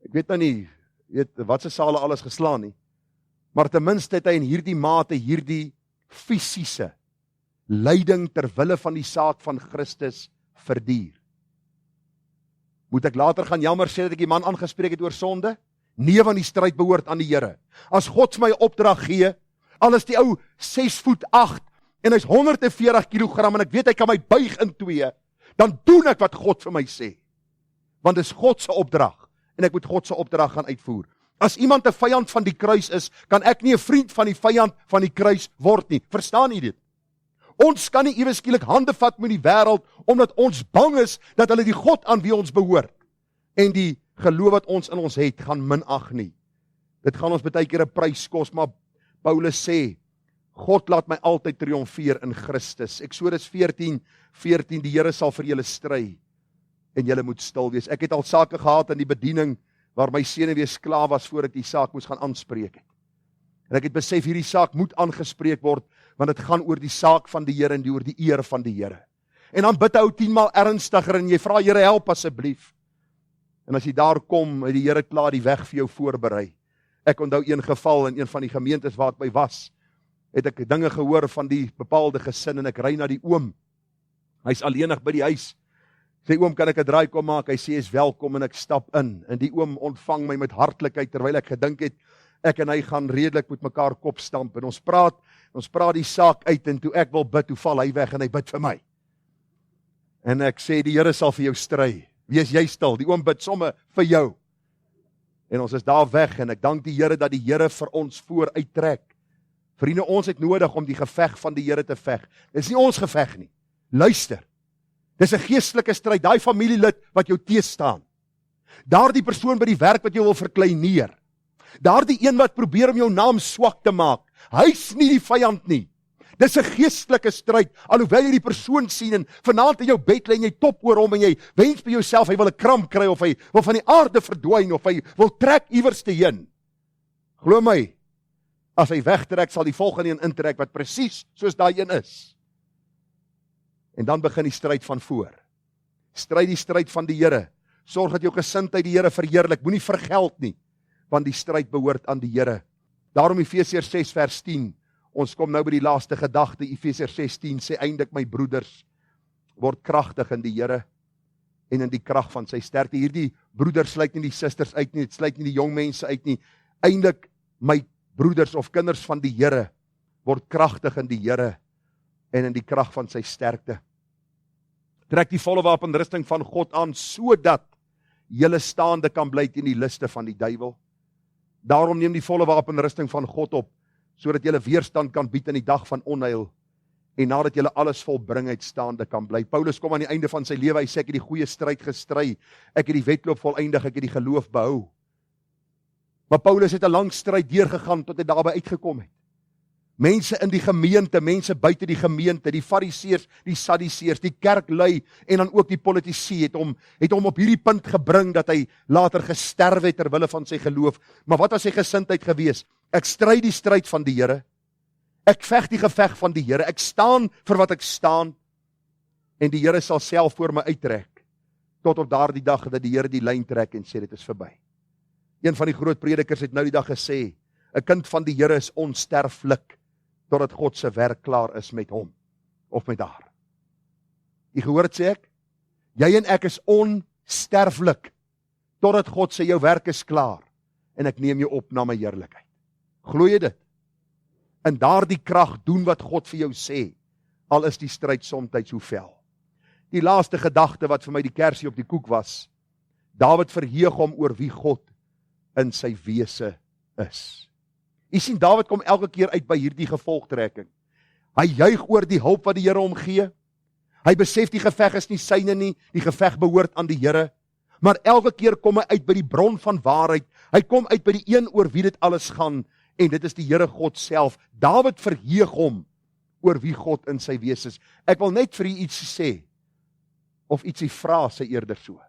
ek weet nou nie, wat se sale alles geslaan nie, maar ten minste het hy in hierdie mate hierdie fisiese lyding ter wille van die saak van Christus verduur. Moet ek later gaan jammer sê dat ek die man aangespreek het oor sonde? Nee, want die stryd behoort aan die Here. As God vir my 'n opdrag gee, al is die ou 6 voet 8 en hy's 140 kg en ek weet hy kan my buig in twee, dan doen ek wat God vir my sê. Want dis God se opdrag en ek moet God se opdrag gaan uitvoer. As iemand 'n vyand van die kruis is, kan ek nie 'n vriend van die vyand van die kruis word nie. Verstaan jy dit? Ons kan nie ewe skielik hande vat met die wêreld omdat ons bang is dat hulle die God aan wie ons behoort en die geloof wat ons in ons het gaan minag nie. Dit gaan ons baie keer 'n prys kos, maar Paulus sê God laat my altyd triomfeer in Christus. Eksodus 14:14 die Here sal vir julle stry en julle moet stil wees. Ek het al sake gehad in die bediening waar my senuwee sklaaf was voor ek die saak moes gaan aanspreek het. En ek het besef hierdie saak moet aangespreek word want dit gaan oor die saak van die Here en oor die eer van die Here. En dan bid hy 10 maal ernstiger en jy vra Here help asseblief. En as jy daar kom, het die Here klaar die weg vir jou voorberei. Ek onthou een geval in een van die gemeentes waar ek by was, het ek dinge gehoor van die bepaalde gesin en ek ry na die oom. Hy's alleenig by die huis. Sê oom, kan ek 'n draai kom maak? Hy sê is welkom en ek stap in. En die oom ontvang my met hartlikheid terwyl ek gedink het ek en hy gaan redelik met mekaar kop stamp en ons praat die saak uit en toe ek wil bid, toe val hy weg en hy bid vir my. En ek sê die Here sal vir jou stry. Wees jy stil. Die oom bid somme vir jou. En ons is daar weg en ek dank die Here dat die Here vir ons vooruit trek. Vriende, ons het nodig om die geveg van die Here te veg. Dis nie ons geveg nie. Luister. Dis 'n geestelike stryd. Daai familielid wat jou teestaan. Daardie persoon by die werk wat jou wil verkleineer. Daardie een wat probeer om jou naam swak te maak. Hy's nie die vyand nie. Dis 'n geestelike stryd. Alhoewel jy die persoon sien en vanaand in jou bed lê en jy top oor hom en jy wens by jouself hy wil 'n kramp kry of hy wil van die aarde verdwyn of hy wil trek iewers te heen. Glo my, as hy wegtrek sal die volgende een intrek wat presies soos daai een is. En dan begin die stryd van voor. Stry die stryd van die Here. Sorg dat jou gesindheid die Here verheerlik. Moenie vergeld nie, want die stryd behoort aan die Here. Daarom Efesiërs 6 vers 10. Ons kom nou by die laaste gedagte. Efesiërs 6:10 sê eindelik my broeders, word kragtig in die Here en in die krag van sy sterkte. Hierdie broeders sluit nie die susters uit nie, dit sluit nie die jong mense uit nie. Eindelik my broeders of kinders van die Here word kragtig in die Here en in die krag van sy sterkte. Trek die volle wapenrusting van God aan sodat julle staande kan bly teen die liste van die duiwel. Daarom neem die volle wapenrusting van God op sodat julle weerstand kan bied in die dag van onheil en nadat julle alles volbring het staande kan bly. Paulus kom aan die einde van sy lewe, hy sê ek het die goeie stryd gestry, ek het die wedloop volëindig, ek het die geloof behou. Maar Paulus het 'n lang stryd deurgegaan tot hy daarby uitgekom het. Mense in die gemeente, mense buite die gemeente, die fariseërs, die sadduseërs, die kerklui en dan ook die politici het hom op hierdie punt gebring dat hy later gesterf het ter wille van sy geloof. Maar wat was sy gesindheid gewees? Ek stry die stryd van die Here. Ek veg die geveg van die Here. Ek staan vir wat ek staan. En die Here sal self voor my uittrek. Tot op daardie dag dat die Here die lyn trek en sê dit is verby. Een van die groot predikers het nou die dag gesê, 'n kind van die Here is onsterflik, totdat God se werk klaar is met hom, of met haar. Jy gehoor sê ek? Jy en ek is onsterflik, totdat God sê jou werk is klaar, en ek neem jou op na my heerlikheid. Glo jy dit? In daardie krag doen wat God vir jou sê, al is die stryd somtyds hoe vel. Die laaste gedagte wat vir my die kersie op die koek was, Dawid verheug hom oor wie God in sy wese is. Jy sien, Dawid kom elke keer uit by hierdie gevolgtrekking. Hy juig oor die hulp wat die Here hom gee. Hy besef die geveg is nie syne nie, die geveg behoort aan die Here. Maar elke keer kom hy uit by die bron van waarheid. Hy kom uit by die een oor wie dit alles gaan, en dit is die Here God self. Dawid verheug hom oor wie God in sy wese is. Ek wil net vir u iets sê, of ietsie vra, sê eerder so.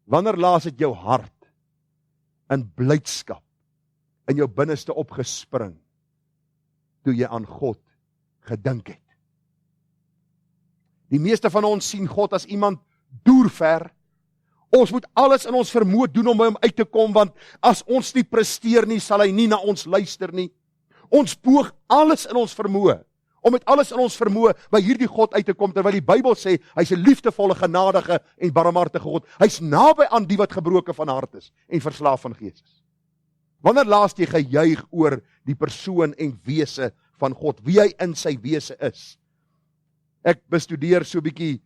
Wanneer laas het jou hart in blydskap in jou binneste opgespring, toe jy aan God gedink het? Die meeste van ons sien God as iemand doerver. Ons moet alles in ons vermoë doen om by hom uit te kom, want as ons nie presteer nie, sal hy nie na ons luister nie. Ons poog alles in ons vermoë, om met alles in ons vermoë by hierdie God uit te kom, terwyl die Bybel sê, hy's 'n liefdevolle, genadige en barmhartige God. Hy's naby aan die wat gebroken van hart is, en verslaaf van gees is. Wanneer laas jy gejuig oor die persoon en wese van God, wie hy in sy wese is? Ek bestudeer so 'n bietjie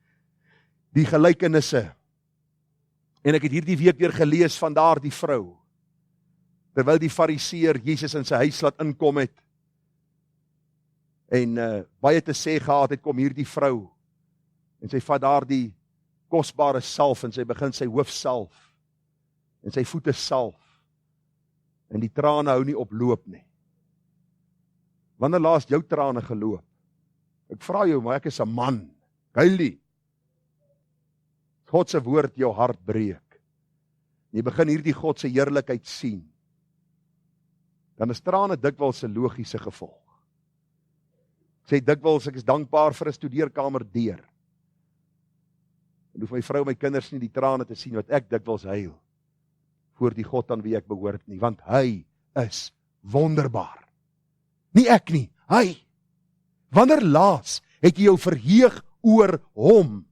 die gelykenisse, en ek het hierdie week weer gelees van daardie vrou, terwyl die fariseer Jesus in sy huis laat inkom het, en baie te sê gehad het, kom hierdie vrou, en sy vat daardie kosbare salf, en sy begin sy hoof salf, en sy voete salf, en die trane hou nie op loop nie. Wanneer laas jou trane geloop? Ek vra jou, maar ek is 'n man, huil nie. God se woord jou hart breek, en jy begin hierdie God se heerlikheid sien, dan is trane dikwels 'n logiese gevolg. Ek sê dikwels, ek is dankbaar vir 'n studeerkamer deur. En hoef my vrou en my kinders nie die trane te sien wat ek dikwels huil, voor die God aan wie ek behoort nie, want hy is wonderbaar. Nie ek nie, hy. Wanneer laas het jy jou verheug oor hom?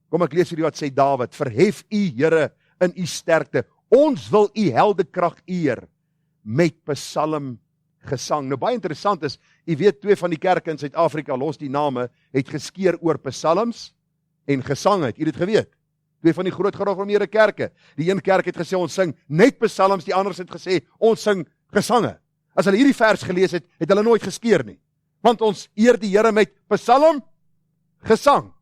Kom ek lees vir wat sê Dawid, verhef u Here in u sterkte, ons wil u heldekrag eer, met psalm gesang. Nou baie interessant is, jy weet, 2 van die kerke in Suid-Afrika, los die name, het geskeer oor psalms en gesang het, jy het dit geweet? 2 van die groot gereformeerde kerke. Die een kerk het gesê, ons sing net psalms, die ander het gesê, ons sing gesange. As hulle hierdie vers gelees het, het hulle nooit geskeer nie. Want ons eer die Here met psalm, gesang.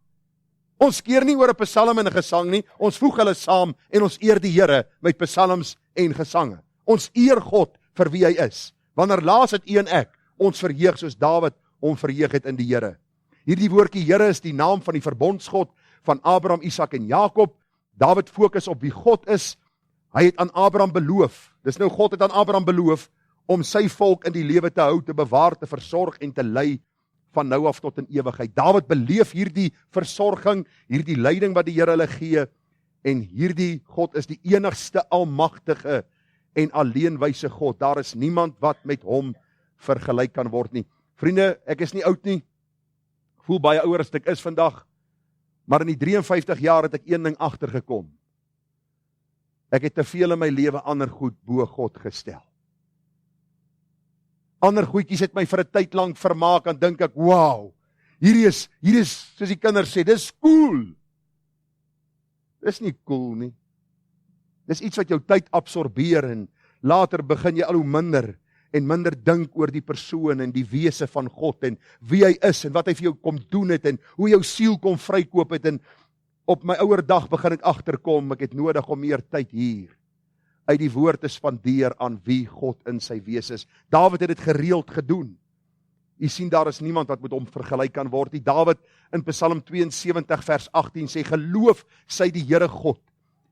Ons skeer nie oor 'n psalm en 'n gesang nie, ons voeg hulle saam en ons eer die Here met psalms en gesange. Ons eer God vir wie hy is. Wanneer laas het u en ek ons verheug soos Dawid hom verheug het in die Here? Hierdie woordjie Here is die naam van die verbondsgod van Abraham, Isak en Jakob. Dawid fokus op wie God is. Hy het aan Abraham beloof. Dis nou God het aan Abraham beloof om sy volk in die lewe te hou, te bewaar, te versorg en te lei van nou af tot in ewigheid. Dawid beleef hierdie versorging, hierdie leiding wat die Here hulle gee, en hierdie God is die enigste almagtige en alleenwyse God. Daar is niemand wat met hom vergelyk kan word nie. Vriende, ek is nie oud nie, voel baie ouer as ek is vandag, maar in die 53 jaar het ek een ding agtergekom. Ek het te veel in my lewe ander goed bo God gestel. Ander goedjies het my vir 'n tyd lank vermaak, en dink ek, wow, hierdie is, soos die kinders sê, dis cool. Dis nie cool nie. Dis iets wat jou tyd absorbeer, en later begin jy al hoe minder en minder dink oor die persoon en die wese van God, en wie hy is, en wat hy vir jou kom doen het, en hoe jou siel kom vrykoop het, en op my ouer dag begin ek agterkom, ek het nodig om meer tyd hier uit die woord te spandeer aan wie God in sy wees is. Dawid het dit gereeld gedoen. U sien, daar is niemand wat met hom vergelyk kan word nie. Dawid in Psalm 72 vers 18 sê, geloof sy die Here God,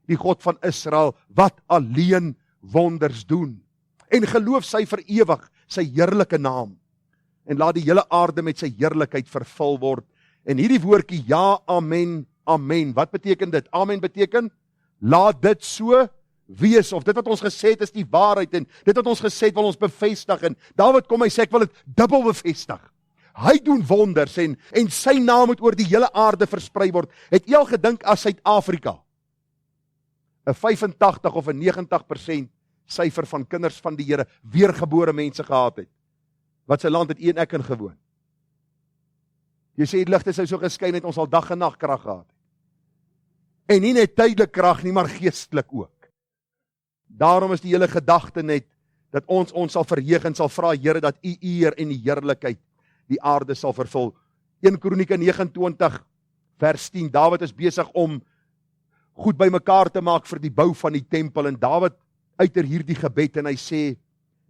die God van Israel, wat alleen wonders doen. En geloof sy vir ewig sy heerlike naam. En laat die hele aarde met sy heerlikheid vervul word. En hierdie woordjie, ja, amen, amen. Wat beteken dit? Amen beteken, laat dit so wees, of dit wat ons gesê het is die waarheid, en dit wat ons gesê het wil ons bevestig, en Dawid kom, hy sê, ek wil dit dubbel bevestig. Hy doen wonders, en sy naam moet oor die hele aarde versprei word. Het jy al gedink as Suid-Afrika 'n 85 of 'n 90% syfer van kinders van die Here, weergebore mense gehad het? Wat sy land het u en ek in gewoon? Jy sê die ligte sou so geskyn het, ons al dag en nag krag gehad. En nie net tydelik krag nie, maar geestelik ook. Daarom is die hele gedagte net, dat ons sal verheug en sal vra, Here, dat u eer en die heerlikheid die aarde sal vervul. 1 Kronieke 29 vers 10, Dawid is besig om goed bymekaar te maak vir die bou van die tempel, en Dawid uiter hierdie gebed, en hy sê,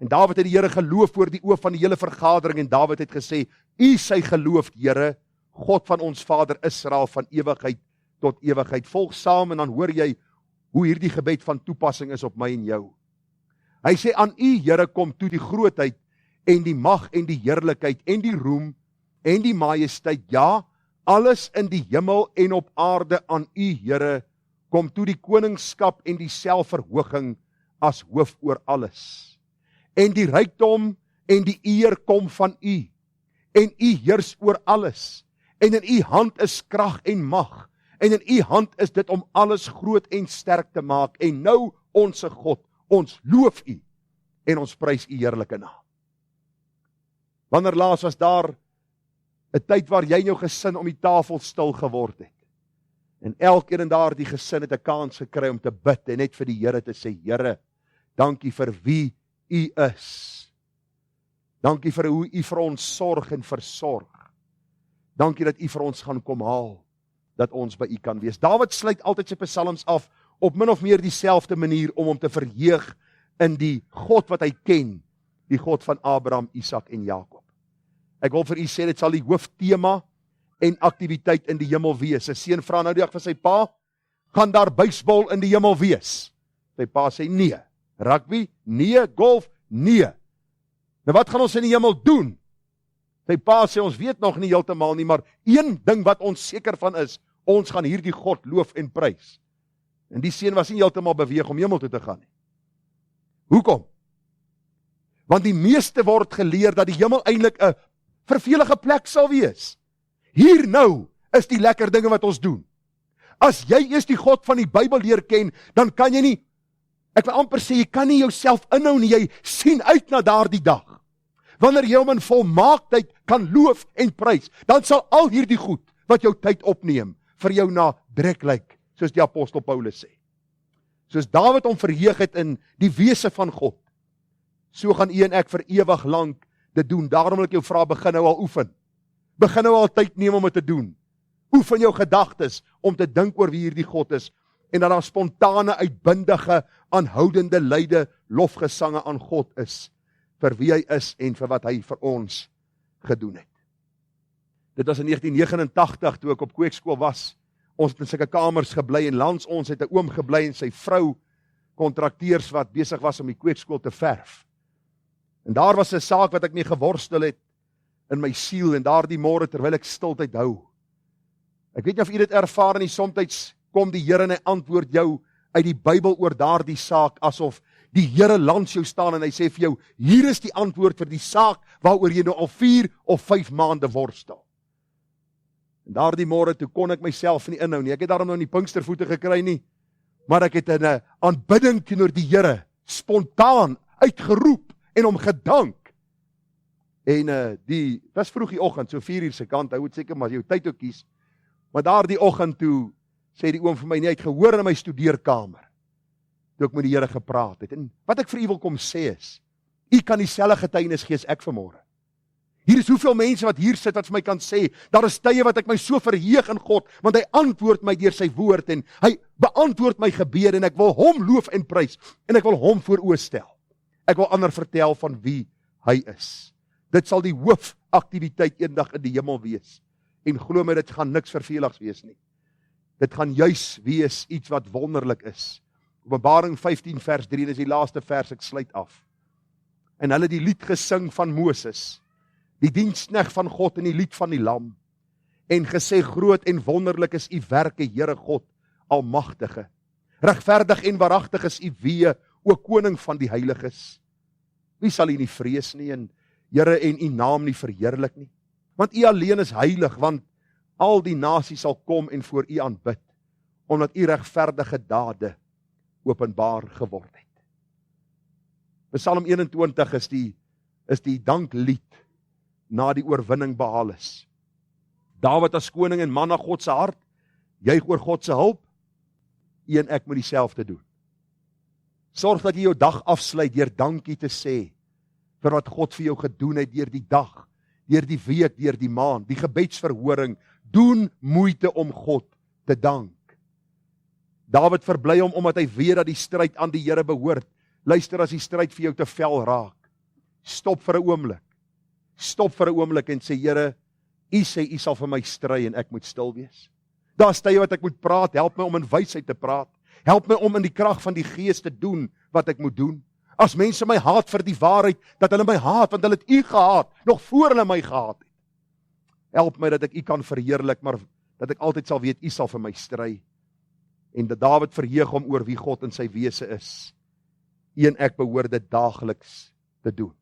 en Dawid het die Here geloof voor die oë van die hele vergadering, en Dawid het gesê, u sy geloof, Here, God van ons Vader Israel, van ewigheid tot ewigheid. Volg saam, en dan hoor jy, hoe hierdie gebed van toepassing is op my en jou. Hy sê, aan u, Here, kom toe die grootheid, en die mag, en die heerlikheid, en die roem, en die majesteit, ja, alles in die hemel en op aarde aan u, Here, kom toe die koningskap en die selfverhooging as hoof oor alles. En die rykdom en die eer kom van u, en u heers oor alles, en in u hand is krag en mag, en in u hand is dit om alles groot en sterk te maak, en nou, onse God, ons loof u, en ons prys u heerlike naam. Wanneer laas was daar 'n tyd waar jy en jou gesin om die tafel stil geword het, en elkeen in daardie gesin het 'n kans gekry om te bid, en net vir die Here te sê, Here, dankie vir wie u is. Dankie vir hoe u vir ons sorg en versorg. Dankie dat u vir ons gaan kom haal, dat ons by u kan wees. Dawid sluit altyd sy psalms af op min of meer dieselfde manier om hom te verheug in die God wat hy ken, die God van Abraham, Isak en Jakob. Ek wil vir u sê, dit sal die hooftema en aktiwiteit in die hemel wees. 'n Seun vra nou die dag vir sy pa, gaan daar baseball in die hemel wees? Sy pa sê nee. Rugby? Nee. Golf? Nee. Nou wat gaan ons in die hemel doen? Sy pa sê, ons weet nog nie heeltemal nie, maar een ding wat ons seker van is, ons gaan hierdie God loof en prys. En die seun was nie heeltemal beweeg om hemel toe te gaan nie. Hoekom? Want die meeste word geleer dat die hemel eintlik 'n vervelige plek sal wees. Hier nou is die lekker dinge wat ons doen. As jy eers die God van die Bybel leer ken, dan kan jy nie, ek wil amper sê, jy kan nie jouself inhou nie, jy sien uit na daardie dag. Wanneer jy hom in volmaaktheid kan loof en prys, dan sal al hierdie goed wat jou tyd opneem, vir jou na drek lyk, soos die apostel Paulus sê. Soos Dawid hom verheug het in die wese van God, so gaan u en ek vir ewig lank dit doen. Daarom wil ek jou vra, begin nou al oefen. Begin nou al tyd neem om dit te doen. Oefen jou gedagtes om te dink oor wie hierdie God is, en dat daar spontane, uitbundige, aanhoudende lyde lofgesange aan God is, vir wie hy is en vir wat hy vir ons gedoen het. Dit was in 1989, toe ek op kweekskool was. Ons het in sulke kamers gebly, en langs ons het 'n oom gebly en sy vrou, kontrakteurs wat besig was om die kweekskool te verf. En daar was 'n saak wat ek mee geworstel het in my siel, en daardie môre terwyl ek stiltyd hou. Ek weet nie of u dit ervaar nie, soms kom die Here en hy antwoord jou uit die Bybel oor daardie saak, asof die Here langs jou staan en hy sê vir jou, hier is die antwoord vir die saak waaroor jy nou al 4 of 5 maande worstel. En daardie môre toe kon ek myself nie inhou nie. Ek het daarom nou in die Pinkstervoete gekry nie, maar ek het in 'n aanbidding teenoor die Here spontaan uitgeroep en hom gedank. En dit was vroeg die oggend, so 4 uur se kant, hou het seker maar jou tyd ook kies. Maar daardie oggend toe sê die oom vir my, nie, hy het gehoor in my studeerkamer, toe ek met die Here gepraat het. En wat ek vir u wil kom sê is, u kan dieselfde getuienis gee as ek vanmôre. Hier is hoeveel mense wat hier sit wat vir my kan sê, daar is tye wat ek my so verheug in God, want hy antwoord my deur sy woord en hy beantwoord my gebede en ek wil hom loof en prys en ek wil hom vooroorstel. Ek wil ander vertel van wie hy is. Dit sal die hoofaktiwiteit eendag in die hemel wees. En glo my, dit gaan niks verveligs wees nie. Dit gaan juis wees iets wat wonderlik is. Openbaring 15 vers 3, is die laaste vers, ek sluit af. En hulle die lied gesing van Moses, die diensknegt van God en die lied van die Lam, en gesê, groot en wonderlik is u werke, Here God, almagtige. Regverdig en waaragtig is u weë, o koning van die heiliges. Wie sal u nie vrees nie, en Here, en u naam nie verheerlik nie? Want u alleen is heilig, want al die nasies sal kom en voor u aanbid, omdat u regverdige dade openbaar geword het. Psalm 21 is die danklied na die oorwinning behaal is. Dawid as koning en man na God se hart, juig oor God se hulp, u en ek moet dieselfde doen. Sorg dat jy jou dag afsluit deur dankie te sê vir wat God vir jou gedoen het deur die dag, deur die week, deur die maand, die gebedsverhoring. Doen moeite om God te dank. Dawid verbly hom omdat hy weet dat die stryd aan die Here behoort. Luister, as die stryd vir jou te vel raak, stop vir 'n oomblik. Stop vir 'n oomblik en sê, Here, u sê u sal vir my stry en ek moet stil wees. Daar's tye wat ek moet praat, help my om in wysheid te praat. Help my om in die krag van die Gees te doen wat ek moet doen. As mense my haat vir die waarheid, dat hulle my haat, want hulle het u gehaat, nog voor hulle my gehaat het. Help my dat ek u kan verheerlik, maar dat ek altyd sal weet, u sal vir my stry. En dat Dawid verheug hom oor wie God in sy wese is. U en ek behoort dit daagliks te doen.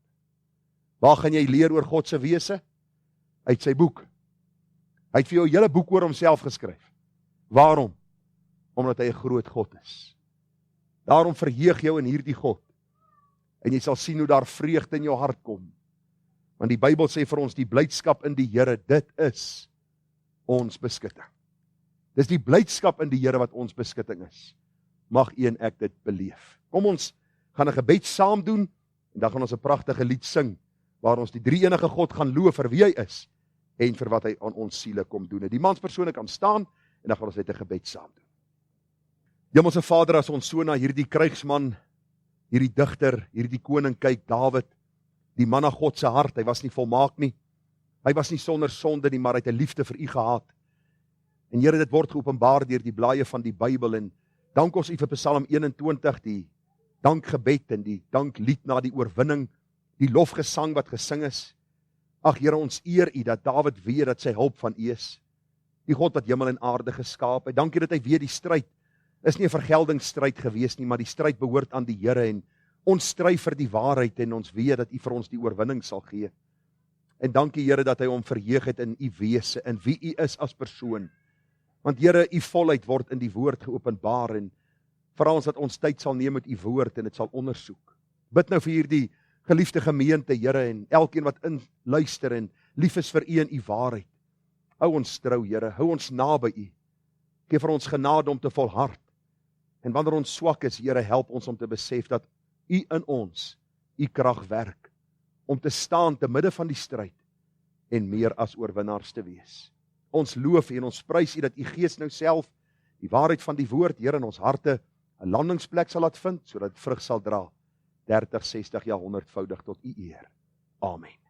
Waar gaan jy leer oor God se wese? Uit sy boek. Hy het vir jou 'n hele boek oor homself geskryf. Waarom? Omdat hy 'n groot God is. Daarom verheug jou in hierdie God. En jy sal sien hoe daar vreugde in jou hart kom. Want die Bybel sê vir ons, die blydskap in die Here, dit is ons beskutting. Dis die blydskap in die Here wat ons beskutting is. Mag u en ek dit beleef. Kom ons gaan 'n gebed saam doen, en dan gaan ons 'n pragtige lied sing, waar ons die drie enige God gaan loof vir wie hy is, en vir wat hy aan ons siele kom doen. Die manspersone kan staan, en dan gaan ons net 'n gebed saam doen. Hemelse Vader, as ons so na hierdie krygsman, hierdie digter, hierdie koning kyk, Dawid, die man na God se hart, hy was nie volmaak nie, hy was nie sonder sonde nie, maar hy het 'n liefde vir u gehad. En Here, dit word geopenbaar deur die blaaie van die Bybel, en dank ons u vir Psalm 21, die dankgebed en die danklied na die oorwinning, die lofgesang wat gesing is. Ag Here, ons eer u dat Dawid weet dat sy hulp van u is, die God wat hemel en aarde geskaap het. Dankie dat hy weet die stryd is nie 'n vergeldingsstryd gewees nie, maar die stryd behoort aan die Here, en ons stry vir die waarheid, en ons weet dat u vir ons die oorwinning sal gee. En dankie Here dat hy hom verheug het in u wese, in wie u is as persoon. Want Here, u volheid word in die woord geopenbaar, en vra ons dat ons tyd sal neem met u woord en dit sal ondersoek. Bid nou vir hierdie geliefde gemeente, Here, en elkeen wat in luister en lief is vir u en u waarheid. Hou ons trou, Here, hou ons naby u. Gee vir ons genade om te volhard. En wanneer ons swak is, Here, help ons om te besef dat u in ons, u krag werk, om te staan te midde van die stryd, en meer as oorwinnaars te wees. Ons loof u en ons prys u dat u Gees nou self, die waarheid van die woord, Here, in ons harte, 'n landingsplek sal laat vind, sodat dit vrug sal dra, 30, 60, ja 100voudig tot u eer. Amen.